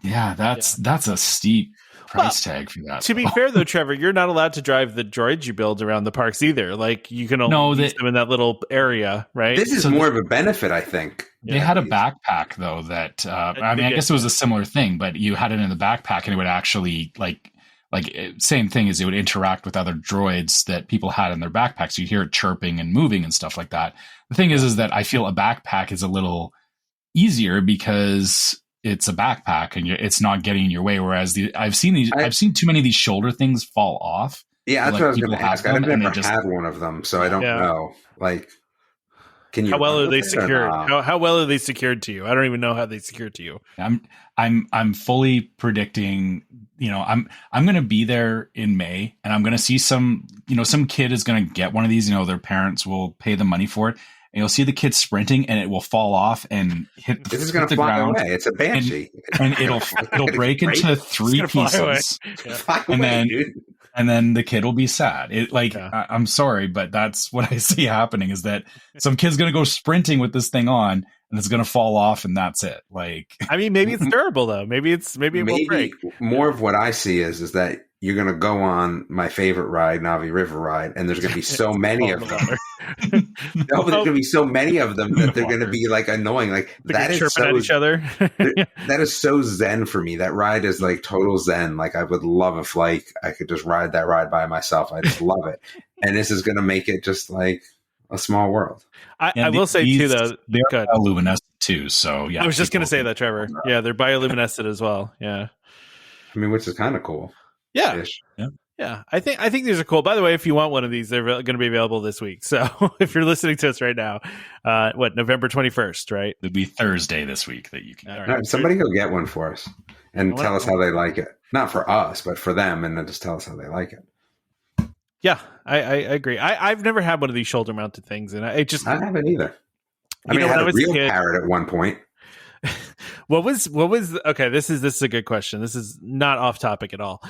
Yeah, that's a steep price tag for that. To be fair, though, Trevor, you're not allowed to drive the droids you build around the parks either. Like, you can only use them in that little area, right? This is more of a benefit, I think. They had a backpack, though, that I guess it was a similar thing, but you had it in the backpack, and it would actually like same thing as it would interact with other droids that people had in their backpacks. You'd hear it chirping and moving and stuff like that. The thing is that I feel a backpack is a little easier because it's a backpack and it's not getting in your way. Whereas I've seen too many of these shoulder things fall off. Yeah, that's what I was going to ask. I've never had one of them, so I don't know. Like, can you? How well are they secured? How well are they secured to you? I don't even know how they secured to you. I'm fully predicting. I'm going to be there in May, and I'm going to see some kid is going to get one of these. Their parents will pay the money for it. And you'll see the kid sprinting, and it will fall off and hit this is going to fly away. It's a Banshee, and it'll break into 3 pieces, fly away, and then dude. And then the kid will be sad. I'm sorry, but that's what I see happening is that some kid's going to go sprinting with this thing on and it's going to fall off and that's it. Like, I mean, maybe it's durable though. Maybe it won't break. More of what I see is that you're going to go on my favorite ride, Navi River Ride, and there's going to be so many of them. There's going to be so many of them that they're going to be like annoying. Like that is chirping at each other. That is so zen for me. That ride is like total zen. Like I would love if like I could just ride that ride by myself. I just love it. And this is going to make it just like a small world. I will say too, though, they're bioluminescent too. So yeah, I was just going to say that, Trevor. Yeah, they're bioluminescent as well. Yeah, I mean, which is kind of cool. Yeah. I think these are cool. By the way, if you want one of these, they're going to be available this week. So if you're listening to us right now, November 21st, right? It'll be Thursday this week that you can. All right, somebody go get one for us and tell us how they like it. Not for us, but for them, and then just tell us how they like it. Yeah, I agree. I've never had one of these shoulder mounted things, and I haven't either. I mean, I had a real parrot at one point. What was okay, this is a good question. This is not off topic at all.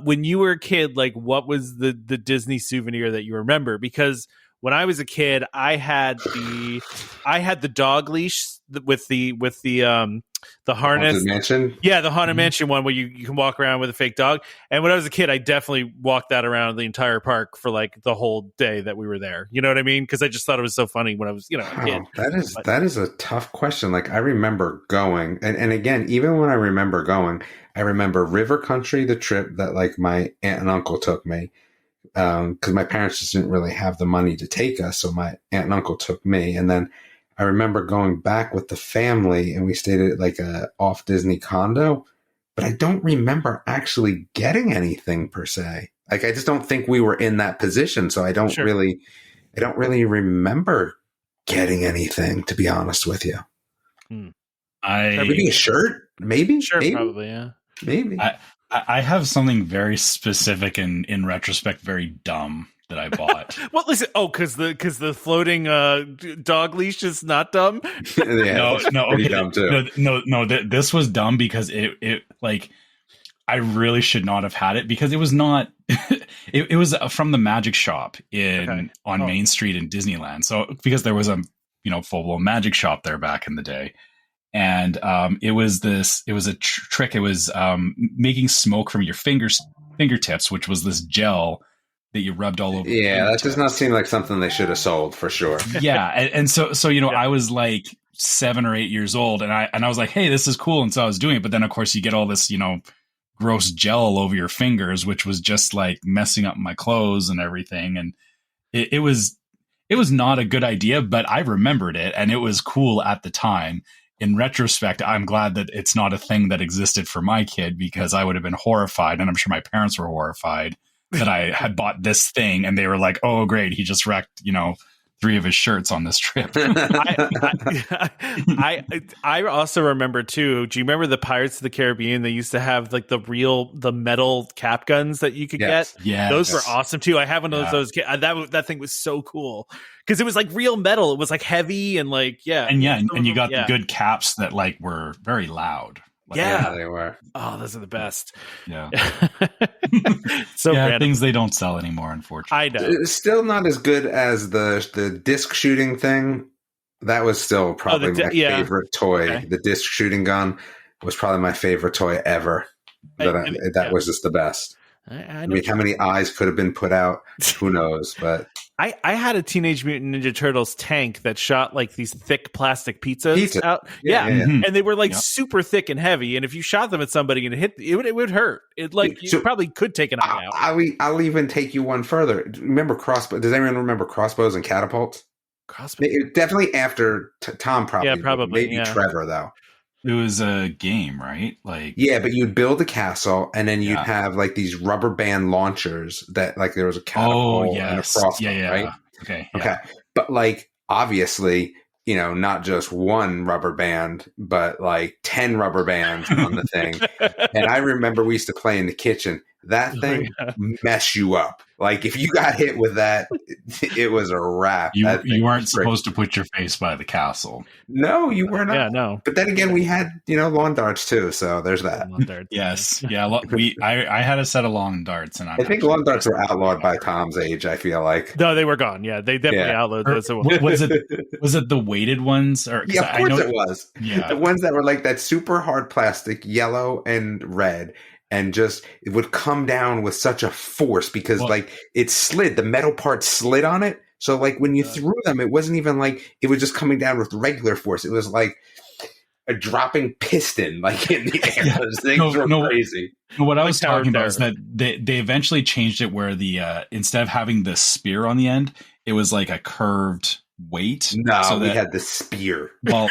When you were a kid, like what was the Disney souvenir that you remember? Because when I was a kid, I had the dog leash with the harness. Haunted Mansion? Yeah, the Haunted Mansion one where you can walk around with a fake dog. And when I was a kid, I definitely walked that around the entire park for like the whole day that we were there. You know what I mean? Because I just thought it was so funny when I was, a kid. That is a tough question. Like I remember going, and again, even when I remember going, I remember River Country, the trip that like my aunt and uncle took me. Because my parents just didn't really have the money to take us. So my aunt and uncle took me. And then I remember going back with the family and we stayed at like a off Disney condo, but I don't remember actually getting anything per se. Like, I just don't think we were in that position. So I don't really remember getting anything, to be honest with you. Maybe a shirt, maybe. Sure, maybe. Probably, yeah. Maybe. I have something very specific and in retrospect very dumb that I bought. Well, listen. Oh, because the floating dog leash is not dumb. No, okay. Dumb too. No. This was dumb because it like I really should not have had it because it was not. it was from the Magic Shop on Main Street in Disneyland. So because there was a full blown magic shop there back in the day. And it was a trick. It was making smoke from your fingertips, which was this gel that you rubbed all over. Yeah, that does not seem like something they should have sold for sure. Yeah, and so I was like 7 or 8 years old, and I was like, hey, this is cool, and so I was doing it. But then of course you get all this gross gel all over your fingers, which was just like messing up my clothes and everything. And it was not a good idea, but I remembered it, and it was cool at the time. In retrospect, I'm glad that it's not a thing that existed for my kid because I would have been horrified, and I'm sure my parents were horrified that I had bought this thing, and they were like, "Oh, great, he just wrecked, 3 of his shirts on this trip." I also remember too. Do you remember the Pirates of the Caribbean? They used to have like the metal cap guns that you could get. Yeah, those were awesome too. I have one of those. That thing was so cool because it was like real metal. It was like heavy and like and you got the good caps that like were very loud. Like, they were. Oh, those are the best. Yeah. So things they don't sell anymore, unfortunately. I know. It's still not as good as the disc shooting thing. That was still probably my favorite toy. Okay. The disc shooting gun was probably my favorite toy ever. That was just the best. I mean, how many eyes could have been put out? Who knows? But I had a Teenage Mutant Ninja Turtles tank that shot like these thick plastic pizzas out. Yeah. And they were like super thick and heavy. And if you shot them at somebody and it would hurt. It like you probably could take an eye out. I'll even take you one further. Remember crossbow? Does anyone remember crossbows and catapults? Definitely after Tom, probably. Yeah, probably. Maybe Trevor though. It was a game, right? Like, yeah, but you'd build a castle, and then you'd have like these rubber band launchers that, like, there was a catapult and a crossbow, right? Okay. But like, obviously, not just one rubber band, but like 10 rubber bands on the thing. And I remember we used to play in the kitchen. that thing mess you up. Like if you got hit with that, it was a wrap. You weren't supposed to put your face by the castle. No, you were not. Yeah, no. But then again, we had lawn darts too, so there's that. Yes, yeah. I had a set of lawn darts, and I think lawn darts were outlawed by Tom's age. I feel like no, they were gone. Yeah, they definitely outlawed those. Was it the weighted ones? Or yeah, of course it was. Yeah, the ones that were like that super hard plastic, yellow and red. And just it would come down with such a force because like it slid, the metal part slid on it. So like when you threw them, it wasn't even like it was just coming down with regular force. It was like a dropping piston, like in the air. Those things were crazy. What I was talking about is that they eventually changed it where the instead of having the spear on the end, it was like a curved weight. No, so we had the spear. Well,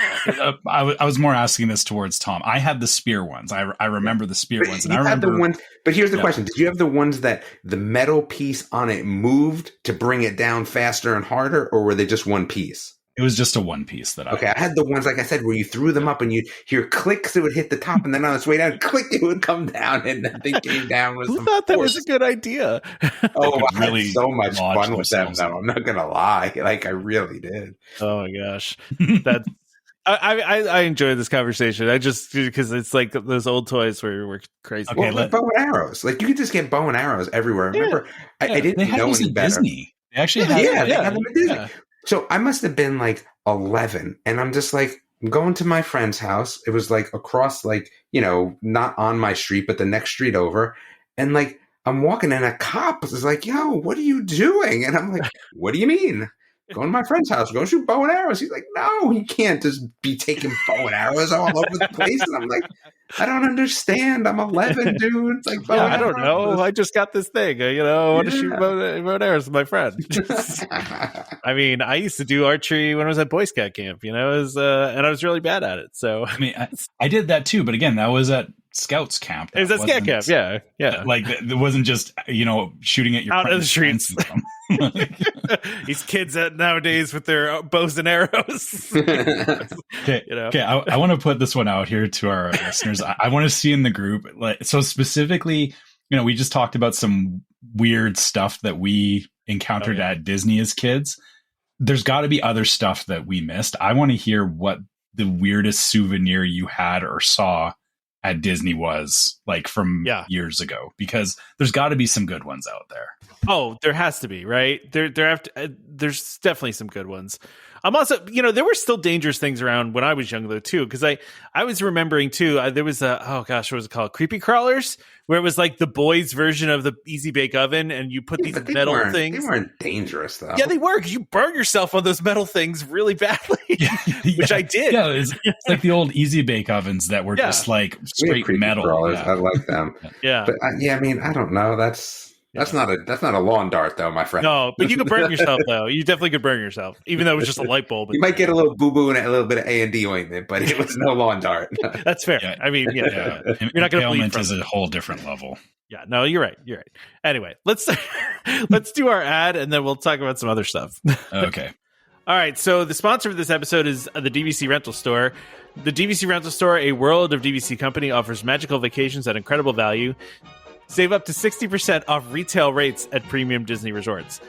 I was more asking this towards Tom. I had the spear ones. I remember the spear ones, and I remember the ones. But here's the question: did you have the ones that the metal piece on it moved to bring it down faster and harder, or were they just one piece? It was just a one piece that I had the ones, like I said, where you threw them up and you hear clicks, it would hit the top, and then on its way down, click, it would come down, and the thing came down with Who thought that was a good idea? Oh, I had so much fun with them, though. I'm not going to lie. Like, I really did. Oh, my gosh. That's... I enjoy this conversation. I just, because it's like those old toys were crazy. Okay, like bow and arrows. Like, you could just get bow and arrows everywhere. Remember, I didn't know any better. Disney. They actually they had them at Disney. Yeah. So I must have been like 11, and I'm just like, I'm going to my friend's house. It was like across, like, not on my street, but the next street over. And like, I'm walking, and a cop is like, yo, what are you doing? And I'm like, what do you mean? Going to my friend's house, go shoot bow and arrows. He's like, no, you can't just be taking bow and arrows all over the place. And I'm like, I don't understand. I'm 11, dude. It's like, I don't know. I just got this thing. I want to shoot bow and arrows with my friend. I mean, I used to do archery when I was at Boy Scout camp, and I was really bad at it. So I mean, I did that too, but again, that was at Scouts camp. It was at Scout camp, yeah. Like it wasn't just shooting at your out of the streets. These kids nowadays with their bows and arrows. Okay, I want to put this one out here to our listeners. I want to see in the group, so specifically, we just talked about some weird stuff that we encountered at Disney as kids. There's got to be other stuff that we missed. I want to hear what the weirdest souvenir you had or saw at Disney was, like, from years ago, because there's got to be some good ones out there. Oh, there has to be, right? There's definitely some good ones. I'm also, there were still dangerous things around when I was young, though, too, because I was remembering, too, there was what was it called? Creepy crawlers, where it was like the boys' version of the Easy Bake Oven, and you put these metal things. They weren't dangerous, though. Yeah, they were, because you burn yourself on those metal things really badly, which I did. Yeah, it's like the old Easy Bake ovens that were just like straight metal. I like them. Yeah. But I mean, I don't know. That's not a lawn dart, though, my friend. No, but you could burn yourself, though. You definitely could burn yourself, even though it was just a light bulb. You might get a little boo-boo and a little bit of A&D ointment, but it was no lawn dart. That's fair. Yeah. I mean, you're not going to bleed from is a whole different level. Yeah, no, you're right. Anyway, let's do our ad, and then we'll talk about some other stuff. Okay. All right, so the sponsor of this episode is the DVC Rental Store. The DVC Rental Store, a world of DVC company, offers magical vacations at incredible value. Save up to 60% off retail rates at premium Disney resorts.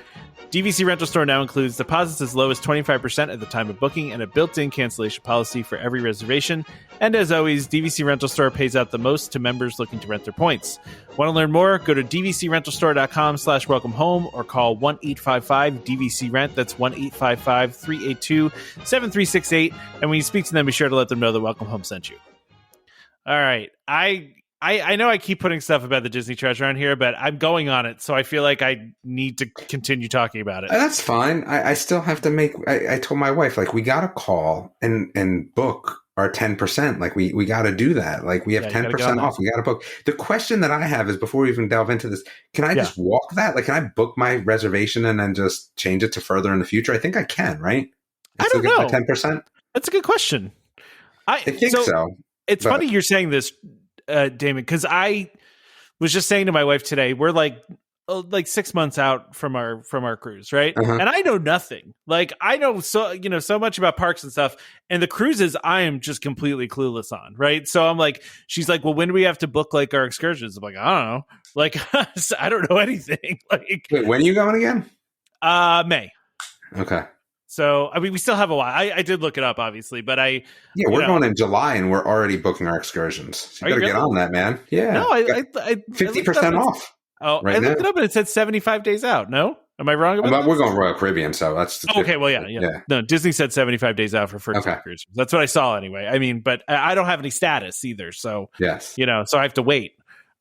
DVC Rental Store now includes deposits as low as 25% at the time of booking and a built-in cancellation policy for every reservation. And as always, DVC Rental Store pays out the most to members looking to rent their points. Want to learn more? Go to dvcrentalstore.com/welcome home or call 1-855-DVC-RENT. That's 1-855-382-7368. And when you speak to them, be sure to let them know that Welcome Home sent you. All right. I know I keep putting stuff about the Disney treasure on here, but I'm going on it, so I feel like I need to continue talking about it. That's fine. I still have to make... I told my wife, like, we got to call and book our 10%. Like, we got to do that. Like, we have 10% off. We got to book. The question that I have is, before we even delve into this, can I just walk that? Like, can I book my reservation and then just change it to further in the future? I think I can, right? I don't know. 10%? That's a good question. I think so. It's funny you're saying this, Damon, because I was just saying to my wife today, we're like, like 6 months out from our cruise, right? Uh-huh. And I know nothing. Like I know so much about parks and stuff, and the cruises I am just completely clueless on, right? So I'm like, she's like, well, when do we have to book like our excursions? I'm like, I don't know, like I don't know anything. Like, wait, when are you going again? May. Okay. So I mean, we still have a while. I did look it up, obviously, but we're going in July, and we're already booking our excursions. So you better get on that, man. Yeah, no, I 50% off. Oh, right, I looked it up and it said 75 days out. No? Am I wrong about that? We're going Royal Caribbean, so that's... Okay, well, yeah. No, Disney said 75 days out for first cruise. That's what I saw anyway. I mean, but I don't have any status either, so... Yes. So I have to wait.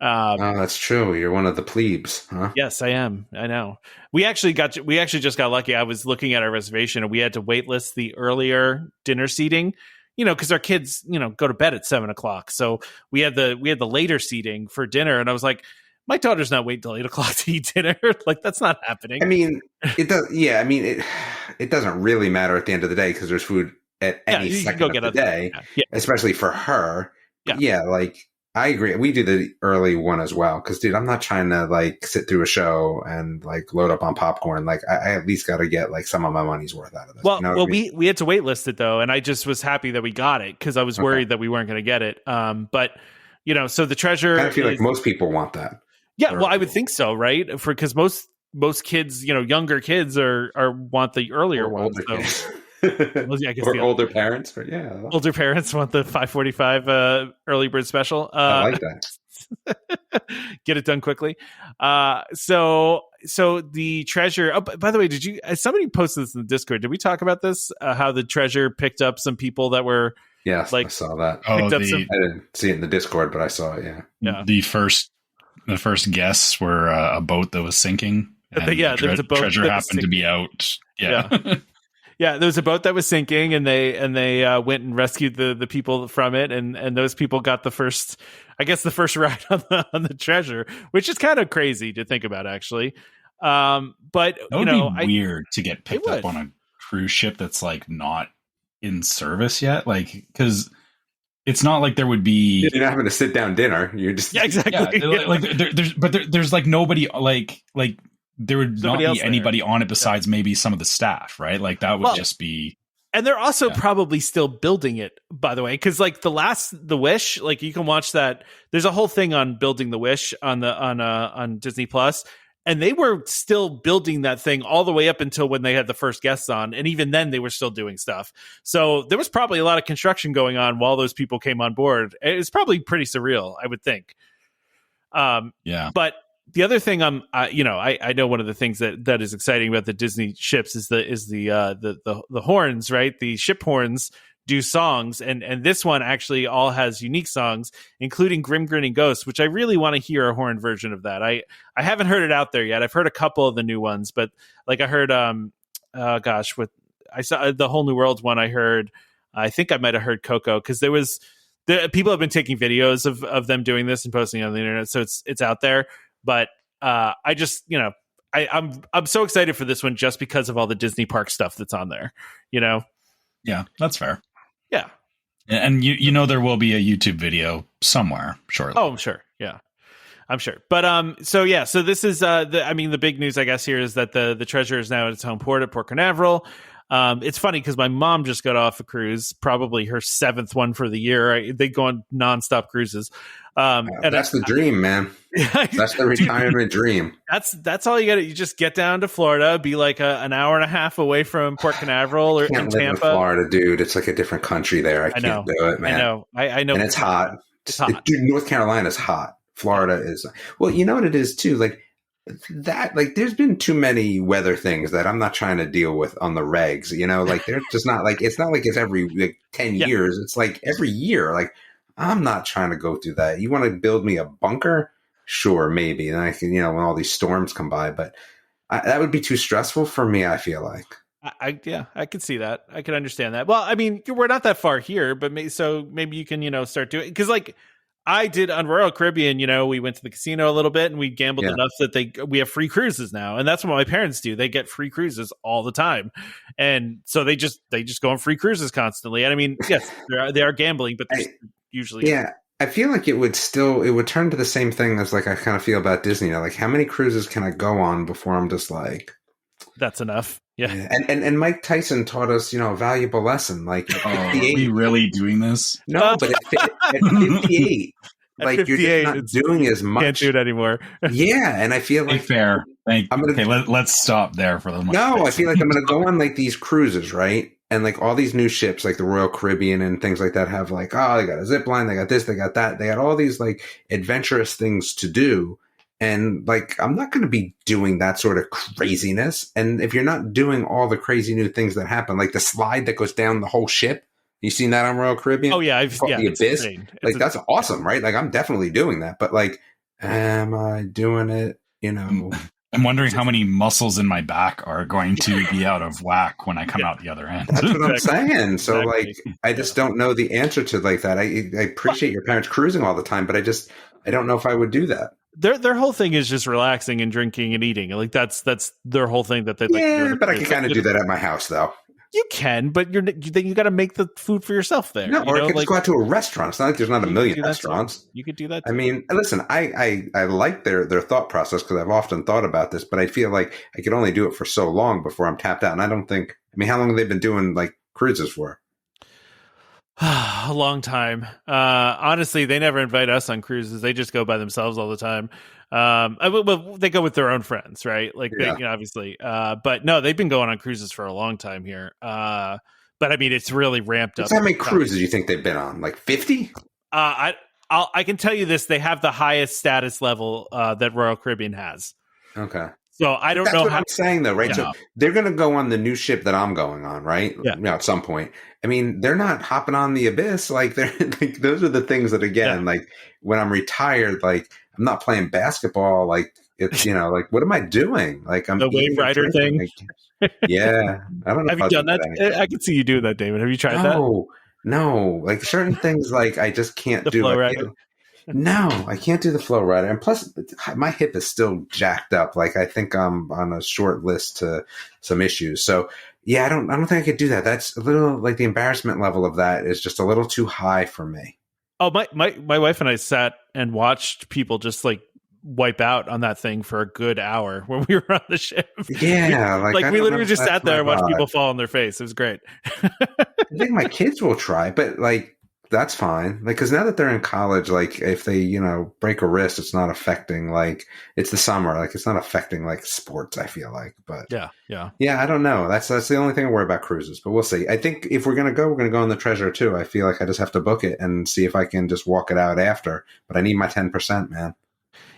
Oh, that's true. You're one of the plebes, huh? Yes, I am. I know. We actually just got lucky. I was looking at our reservation, and we had to waitlist the earlier dinner seating, because our kids, go to bed at 7:00. So we had the later seating for dinner, and I was like, my daughter's not waiting till 8:00 to eat dinner. Like, that's not happening. I mean, it does. Yeah, I mean, it doesn't really matter at the end of the day because there's food at any second of the day, especially for her. Yeah, like I agree. We do the early one as well because, dude, I'm not trying to like sit through a show and like load up on popcorn. Like, I at least got to get like some of my money's worth out of this. Well, we had to waitlist it though, and I just was happy that we got it because I was worried that we weren't going to get it. But so the treasure. I feel like most people want that. Yeah, well, I would think so, right? Because most kids, younger kids are want the earlier ones. Well, yeah, I guess older parents, but older parents want the 5:45 early bird special. I like that. Get it done quickly. So the treasure. Oh, by the way, somebody posted this in the Discord? Did we talk about this? How the treasure picked up some people that were I saw that. I didn't see it in the Discord, but I saw it. Yeah. The first guests were a boat that was sinking. There was a boat. Treasure happened to be out. Yeah. Yeah, there was a boat that was sinking, and they went and rescued the people from it, and those people got the first ride on the treasure, which is kind of crazy to think about, actually. But that would be weird to get picked up on a cruise ship that's like not in service yet, like because. It's not like there would be. You're not having a sit down dinner. You're just exactly. Yeah, there's like nobody like there would not be anybody on it besides maybe some of the staff, right? Like that would just be. And they're also probably still building it, by the way, because like the Wish, like you can watch that. There's a whole thing on building the Wish on Disney Plus. And they were still building that thing all the way up until when they had the first guests on. And even then they were still doing stuff. So there was probably a lot of construction going on while those people came on board. It's probably pretty surreal, I would think. But the other thing I know one of the things that is exciting about the Disney ships is the horns, right? The ship horns do songs, and this one actually all has unique songs, including Grim Grinning Ghost, which I really want to hear a horn version of that. I haven't heard it out there yet. I've heard a couple of the new ones, but like I heard I saw the Whole New World one. I think I might have heard Coco because people have been taking videos of them doing this and posting it on the internet, so it's out there. But I just I'm so excited for this one just because of all the Disney park stuff that's on there. Yeah, that's fair. Yeah. And there will be a YouTube video somewhere shortly. Oh, I'm sure. Yeah. I'm sure. But so this is the big news I guess here is that the treasure is now at its home port at Port Canaveral. It's funny because my mom just got off a cruise, probably her 7th one for the year. They go on nonstop cruises. And that's the dream, man. That's the retirement dream. That's all you got. You just get down to Florida, be like an hour and a half away from Port Canaveral or in Tampa. In Florida, dude. It's like a different country there. I can't do it, man. I know. And it's hot. Dude, North Carolina's hot. Florida is. Well, you know what it is too. Like that. Like there's been too many weather things that I'm not trying to deal with on the regs. Like they're just not like. It's not like it's every 10 years. It's like every year. Like I'm not trying to go through that. You want to build me a bunker? Sure, maybe. And I can, when all these storms come by, but that would be too stressful for me, I feel like. I could see that. I could understand that. Well, I mean, we're not that far here, but maybe you can, start doing it. Because like I did on Royal Caribbean, we went to the casino a little bit and we gambled enough that we have free cruises now. And that's what my parents do. They get free cruises all the time. And so they just go on free cruises constantly. And I mean, yes, they are gambling, but there's usually. Yeah. I feel like it would turn to the same thing as like I kind of feel about Disney. Like, how many cruises can I go on before I'm just like, that's enough? Yeah. And Mike Tyson taught us, a valuable lesson. Like, are we really doing this? No, but at 58, at like 58, you're just not doing as much. Can't do it anymore. Yeah, and I feel like fair. Let's stop there for the moment. No, I feel like I'm going to go on like these cruises, right? And like all these new ships, like the Royal Caribbean and things like that, have like, oh, they got a zip line, they got this, they got that, they got all these like adventurous things to do. And like, I'm not going to be doing that sort of craziness. And if you're not doing all the crazy new things that happen, like the slide that goes down the whole ship, you seen that on Royal Caribbean? Oh yeah, the Abyss. Like that's awesome, right? Like I'm definitely doing that. But like, am I doing it? I'm wondering how many muscles in my back are going to be out of whack when I come out the other end. That's what I'm saying. So like, I just don't know the answer to like that. I appreciate your parents cruising all the time, but I don't know if I would do that. Their whole thing is just relaxing and drinking and eating. Like that's their whole thing that they like. Yeah, but I can kind of do that at my house though. You can, but then you got to make the food for yourself there. No, or I could just go out to a restaurant. It's not like there's not a million restaurants. You could do that too. I mean, listen, I like their thought process because I've often thought about this, but I feel like I could only do it for so long before I'm tapped out. And I don't think, how long have they been doing like cruises for? A long time. Honestly, they never invite us on cruises. They just go by themselves all the time. They go with their own friends, right? Like, obviously. But no, they've been going on cruises for a long time here. But I mean, it's really ramped up. How many cruises do you think they've been on? Like 50? I can tell you this: they have the highest status level that Royal Caribbean has. Okay. So I don't know. That's what I'm saying, though, right? So they're going to go on the new ship that I'm going on, right? Yeah. At some point. I mean, they're not hopping on the Abyss. Like, they're like, those are the things that, again, like when I'm retired, like I'm not playing basketball. Like it's, like what am I doing? Like I'm the wave rider thing. Like, yeah, I don't know. Have you done that? I can see you doing that, David. Have you tried that? No. Like certain things, like I just can't do. No, I can't do the flow rider. And plus, my hip is still jacked up. Like, I think I'm on a short list to some issues. So, yeah, I don't think I could do that. That's a little, like, the embarrassment level of that is just a little too high for me. Oh, my wife and I sat and watched people just, like, wipe out on that thing for a good hour when we were on the ship. Yeah. We literally just sat there and watched people fall on their face. It was great. I think my kids will try, but, like, that's fine. Like, because now that they're in college, like if they, break a wrist, it's not affecting, like, it's the summer. Like, it's not affecting like sports, I feel like. But yeah. I don't know. That's the only thing I worry about cruises, but we'll see. I think if we're going to go on the Treasure too. I feel like I just have to book it and see if I can just walk it out after, but I need my 10%, man.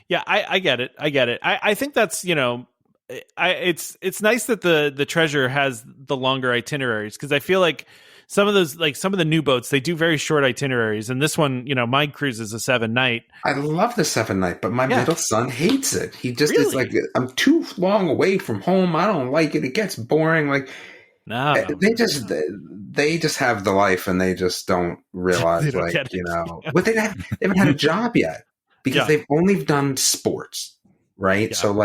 Yeah. I get it. I think that's, it's nice that the Treasure has the longer itineraries because I feel like some of the new boats, they do very short itineraries. And this one, my cruise is a 7-night. I love the 7-night, but my middle son hates it. He just is like, I'm too long away from home. I don't like it. It gets boring. Like, no, they just have the life and they just don't realize, but they haven't had a job yet because they've only done sports. Right. So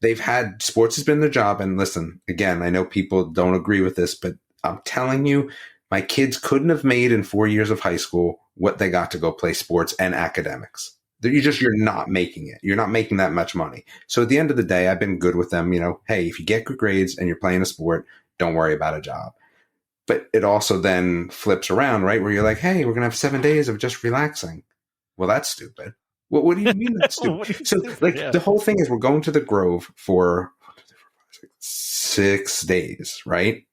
they've had sports has been their job. And listen, again, I know people don't agree with this, but I'm telling you, my kids couldn't have made in 4 years of high school what they got to go play sports and academics. You're not making it. You're not making that much money. So at the end of the day, I've been good with them. Hey, if you get good grades and you're playing a sport, don't worry about a job. But it also then flips around, right? Where you're like, hey, we're going to have 7 days of just relaxing. Well, that's stupid. What do you mean that's stupid? So the whole thing is we're going to the Grove for 6 days, right?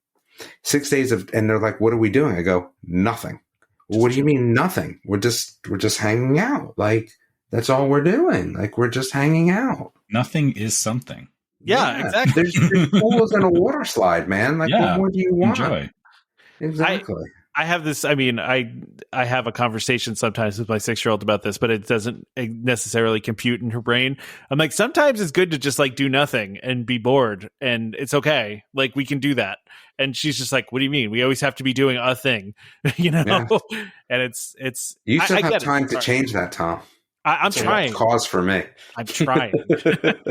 6 days and they're like, what are we doing? I go, nothing. Well, what do you mean nothing? We're just hanging out. Like, that's all we're doing. Like, we're just hanging out. Nothing is something. Yeah, exactly. There's pools and a water slide, man. Like, what more do you want? Enjoy. Exactly. I have this. I mean, I have a conversation sometimes with my 6-year-old about this, but it doesn't necessarily compute in her brain. I'm like, sometimes it's good to just like do nothing and be bored, and it's okay. Like, we can do that. And she's just like, "What do you mean? We always have to be doing a thing, Yeah. And it's. You still have time to change that, Tom. I'm trying. Cause for me. I'm trying.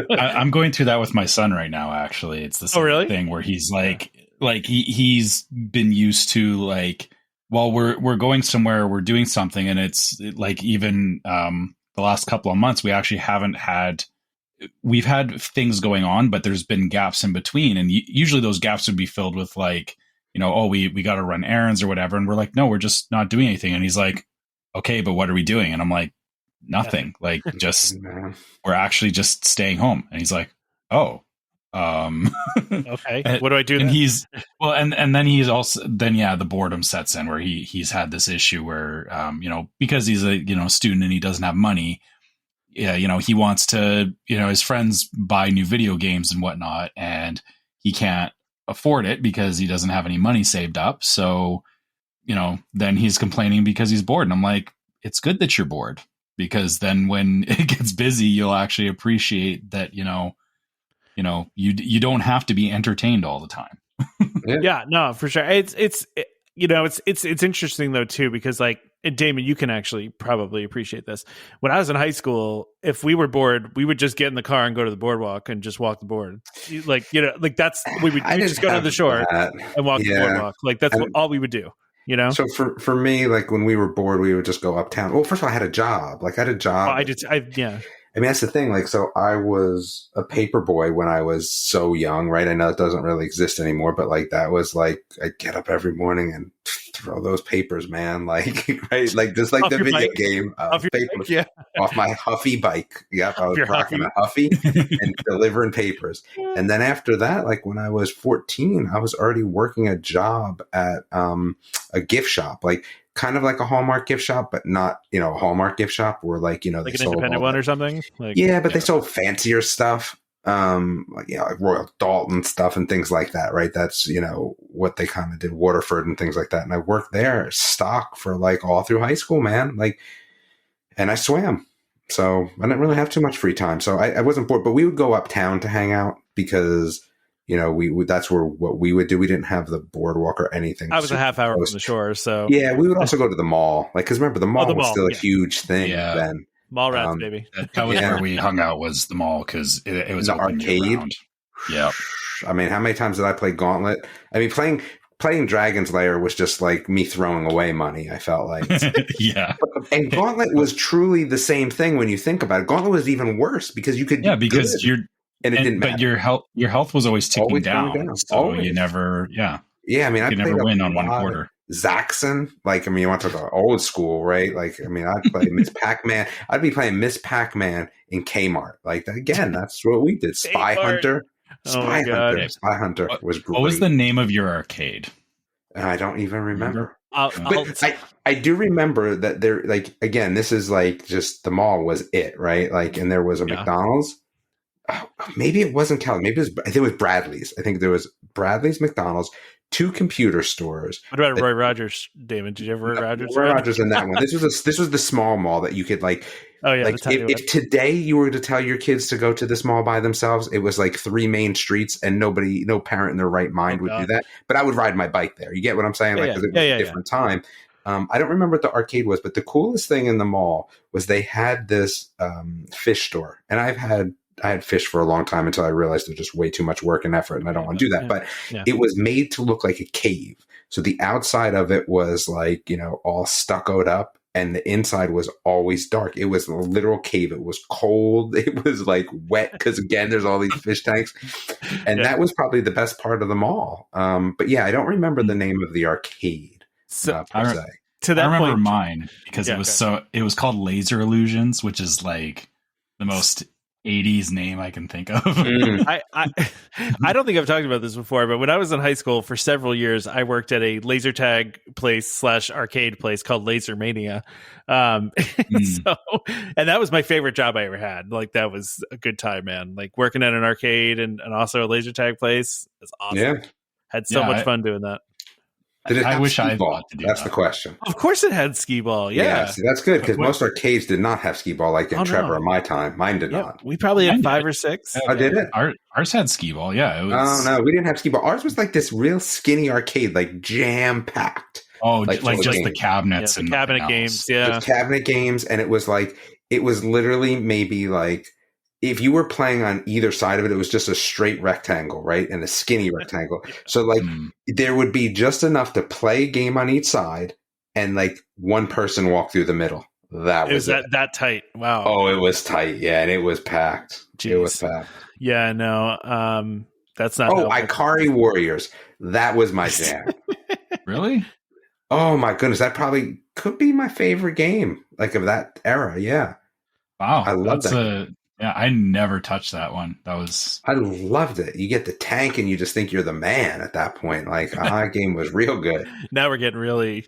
I'm going through that with my son right now. Actually, it's the same thing where he's like he's been used to like well, we're going somewhere, we're doing something, and it's like even the last couple of months, we actually we've had things going on, but there's been gaps in between, and usually those gaps would be filled with like, we got to run errands or whatever, and we're like, no, we're just not doing anything, and he's like, okay, but what are we doing? And I'm like, nothing. Like, just we're actually just staying home. And he's like, oh. Okay, what do I do? And he's and then he's also the boredom sets in, where he's had this issue where because he's a student and he doesn't have money, he wants to, his friends buy new video games and whatnot, and he can't afford it because he doesn't have any money saved up. So then he's complaining because he's bored, and I'm like, it's good that you're bored, because then when it gets busy, you'll actually appreciate that you don't have to be entertained all the time. Yeah, no, for sure. It's interesting though too, because like, Damon, you can actually probably appreciate this. When I was in high school, if we were bored, we would just get in the car and go to the boardwalk and just walk the board. We would just go to the shore and walk the boardwalk. Like that's all we would do. So for me, like when we were bored, we would just go uptown. Well, first of all, I had a job. I mean, that's the thing. Like, so I was a paper boy when I was so young, right? I know it doesn't really exist anymore, but like that was like, I'd get up every morning and throw those papers, man. Like, right? Like just like the video game papers off my Huffy bike. Yep. I was rocking a Huffy and delivering papers. And then after that, like when I was 14, I was already working a job at a gift shop, like kind of like a Hallmark gift shop, but not, a Hallmark gift shop where like, like an independent one or something. Like, but they sold fancier stuff. Like Royal Dalton stuff and things like that, right? That's, what they kind of did, Waterford and things like that. And I worked there stock for like all through high school, man. Like, and I swam. So I didn't really have too much free time. So I wasn't bored, but we would go uptown to hang out because, that's what we would do. We didn't have the boardwalk or anything. I was a half hour from the shore. So yeah, we would also go to the mall. Like, cause remember the mall was still a huge thing then. Mall rats, baby. That was where we hung out, was the mall, because it was the arcade. Yeah. I mean, how many times did I play Gauntlet? I mean, playing Dragon's Lair was just like me throwing away money, I felt like. Yeah. And Gauntlet was truly the same thing when you think about it. Gauntlet was even worse because you could it didn't matter. But your health was always ticking down. So always. You never I mean, I never win on one quarter. Zaxxon, like, I mean, you want to talk about old school, right? Like, I mean, I'd play Miss Pac-Man. I'd be playing Miss Pac-Man in Kmart. Like, again, that's what we did. Spy Hunter. Spy Hunter was great. What was the name of your arcade? I don't even remember. But I do remember that there, like, again, this is like just the mall was it, right? Like, and there was a McDonald's. Oh, maybe it wasn't Cali. I think it was Bradley's. I think there was Bradley's, McDonald's, 2 computer stores. What about Roy Rogers, Damon? Did you ever Roy Rogers? Roy Rogers in that one. This was the small mall that you could like. Oh yeah. Like if today you were to tell your kids to go to this mall by themselves, it was like 3 main streets, and no parent in their right mind would do that. But I would ride my bike there. You get what I'm saying? Like, because it was a different time. I don't remember what the arcade was, but the coolest thing in the mall was they had this fish store, and I had fish for a long time until I realized it was just way too much work and effort, and I don't want to do that. But it was made to look like a cave. So the outside of it was like, all stuccoed up, and the inside was always dark. It was a literal cave. It was cold. It was like wet because, again, there's all these fish tanks. And that was probably the best part of the mall. But yeah, I don't remember the name of the arcade. So I remember mine because it was called Laser Illusions, which is like the most 80s name I can think of. I don't think I've talked about this before, but when I was in high school for several years, I worked at a laser tag place / arcade place called Laser Mania. And that was my favorite job I ever had. Like, that was a good time, man. Like, working at an arcade and also a laser tag place is awesome. Yeah. Had so much fun doing that. I wish I thought to do That's the question. Of course it had skee ball. Yeah. See, that's good, because most arcades did not have skee ball like in Trevor in my time. Mine did not. We probably had 5 or 6. Oh, did it? Ours had skee ball. Yeah. It was... Oh, no, we didn't have skee ball. Ours was like this real skinny arcade, like jam-packed. Oh, like just the cabinets and the cabinet games. Yeah. Just cabinet games. And it was literally maybe like, if you were playing on either side of it, it was just a straight rectangle, right? And a skinny rectangle. So like there would be just enough to play a game on each side, and like one person walked through the middle. That was it. that tight. Wow. Oh, it was tight. Yeah, and it was packed. Jeez. It was packed. Yeah, no. That's not. Oh, Ikari Warriors. That was my jam. Really? Oh my goodness, that probably could be my favorite game, like of that era. Yeah. Wow, I love that. Yeah, I never touched that one. I loved it. You get the tank and you just think you're the man at that point. Like, that game was real good. Now we're getting really...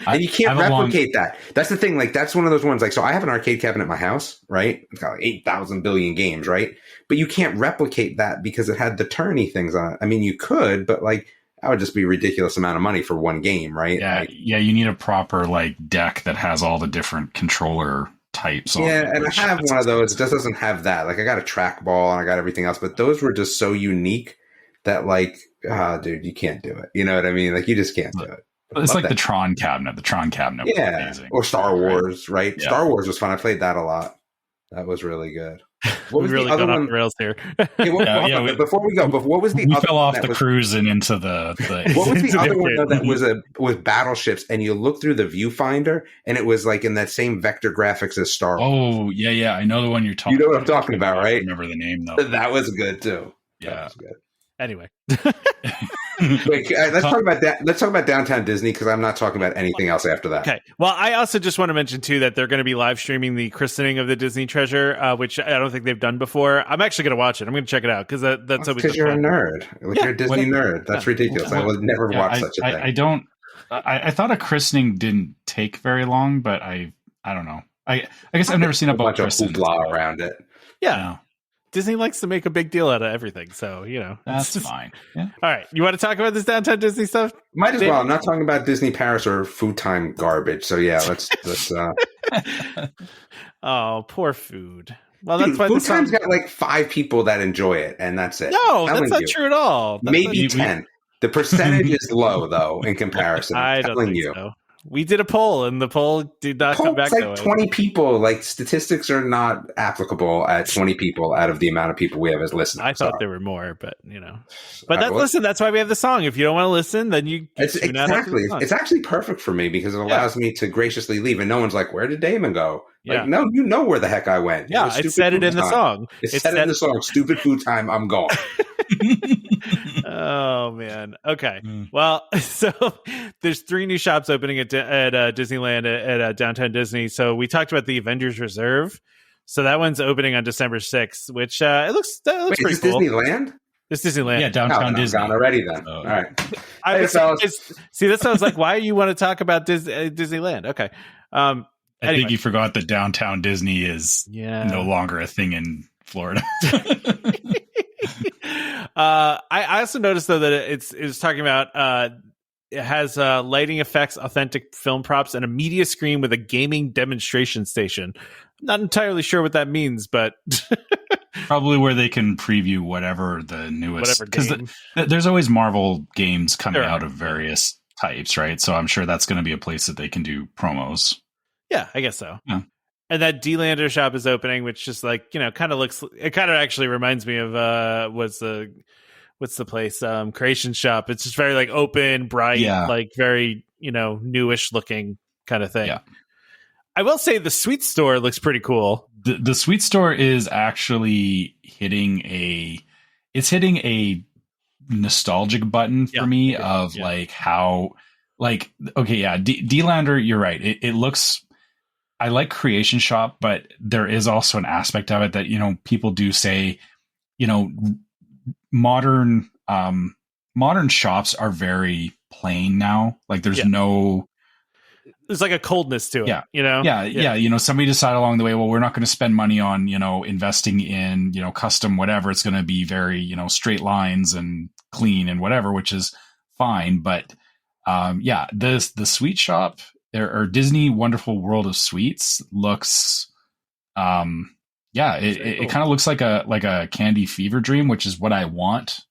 And you can't replicate that. That's the thing. Like, that's one of those ones. Like, so I have an arcade cabinet in my house, right? It's got like 8,000 billion games, right? But you can't replicate that because it had the turny things on it. I mean, you could, but like, that would just be a ridiculous amount of money for one game, right? Yeah, like, you need a proper like deck that has all the different controller types. Yeah, and I have one of those. It just doesn't have that. Like, I got a trackball and I got everything else, but those were just so unique that, like, dude, you can't do it. You know what I mean? Like, you just can't do it. It's like the Tron cabinet. The Tron cabinet was amazing. Or Star Wars, right? Yeah. Star Wars was fun. I played that a lot. That was really good. What was really the other gone one? Off the rails here. Before we go, what was the we other fell off one the cruise and into the what was the other one though, that was with battleships, and you look through the viewfinder and it was like in that same vector graphics as Star Wars? Oh yeah, I know the one you're talking about. You know what I'm talking about, right? I remember the name though. That was good too. Yeah. That was good. Anyway. Wait, let's talk about that. Let's talk about Downtown Disney, because I'm not talking about anything else after that. Okay. Well, I also just want to mention too that they're going to be live streaming the christening of the Disney treasure, which I don't think they've done before. I'm actually going to watch it. I'm going to check it out because that's because you're a nerd. Like, you're a Disney nerd. That's ridiculous. I would never watch such a thing. I thought a christening didn't take very long, but I don't know. I guess I've never seen a bunch of hoopla around it. Yeah. No. Disney likes to make a big deal out of everything, so, you know. That's fine. Yeah. All right. You want to talk about this Downtown Disney stuff? Might as well. I'm not talking about Disney Paris or food time garbage, so yeah, let's Oh, poor food. Well, dude, that's why food time's got like 5 people that enjoy it, and that's it. No, that's not true at all. Maybe 10. The percentage is low, though, in comparison. I'm telling you. So. We did a poll, and the poll did not come back. Like 20 people. Like, statistics are not applicable at 20 people out of the amount of people we have as listeners. I thought there were more, but you know. But listen, that's why we have the song. If you don't want to listen, then you exactly. It's actually perfect for me because it allows me to graciously leave, and no one's like, "Where did Damon go?" Like, no, you know where the heck I went. Yeah, it said it in the song. It said in the song, "Stupid food time, I'm gone." Oh man. Okay. Well, so there's 3 new shops opening at Disneyland at Downtown Disney. So we talked about the Avengers Reserve. So that one's opening on December 6th, which it looks pretty cool. Disneyland? It's Disneyland. Yeah, Downtown Disney. Gone already then. All right. See, this sounds like why you want to talk about Disneyland. Okay. I think you forgot that Downtown Disney is no longer a thing in Florida. I also noticed though that it's talking about it has lighting effects, authentic film props, and a media screen with a gaming demonstration station. I'm not entirely sure what that means, but probably where they can preview whatever the newest, because there's always Marvel games coming out of various types, right? So I'm sure that's going to be a place that they can do promos. Yeah, I guess so. Yeah. And that D-Lander shop is opening, which just like, you know, kind of actually reminds me of what's the place? Creation Shop. It's just very like open, bright, like very, you know, newish looking kind of thing. Yeah. I will say the Sweet Store looks pretty cool. The Sweet Store is actually hitting a nostalgic button for me of like how, like, okay, yeah, D-Lander, you're right. It looks, I like Creation Shop, but there is also an aspect of it that, you know, people do say, you know, modern shops are very plain now. Like there's like a coldness to it, you know? Yeah. You know, somebody decided along the way, well, we're not going to spend money on, you know, investing in, you know, custom, whatever. It's going to be very, you know, straight lines and clean and whatever, which is fine. But the Sweet Shop or Disney Wonderful World of Sweets looks, it kind of looks like a candy fever dream, which is what I want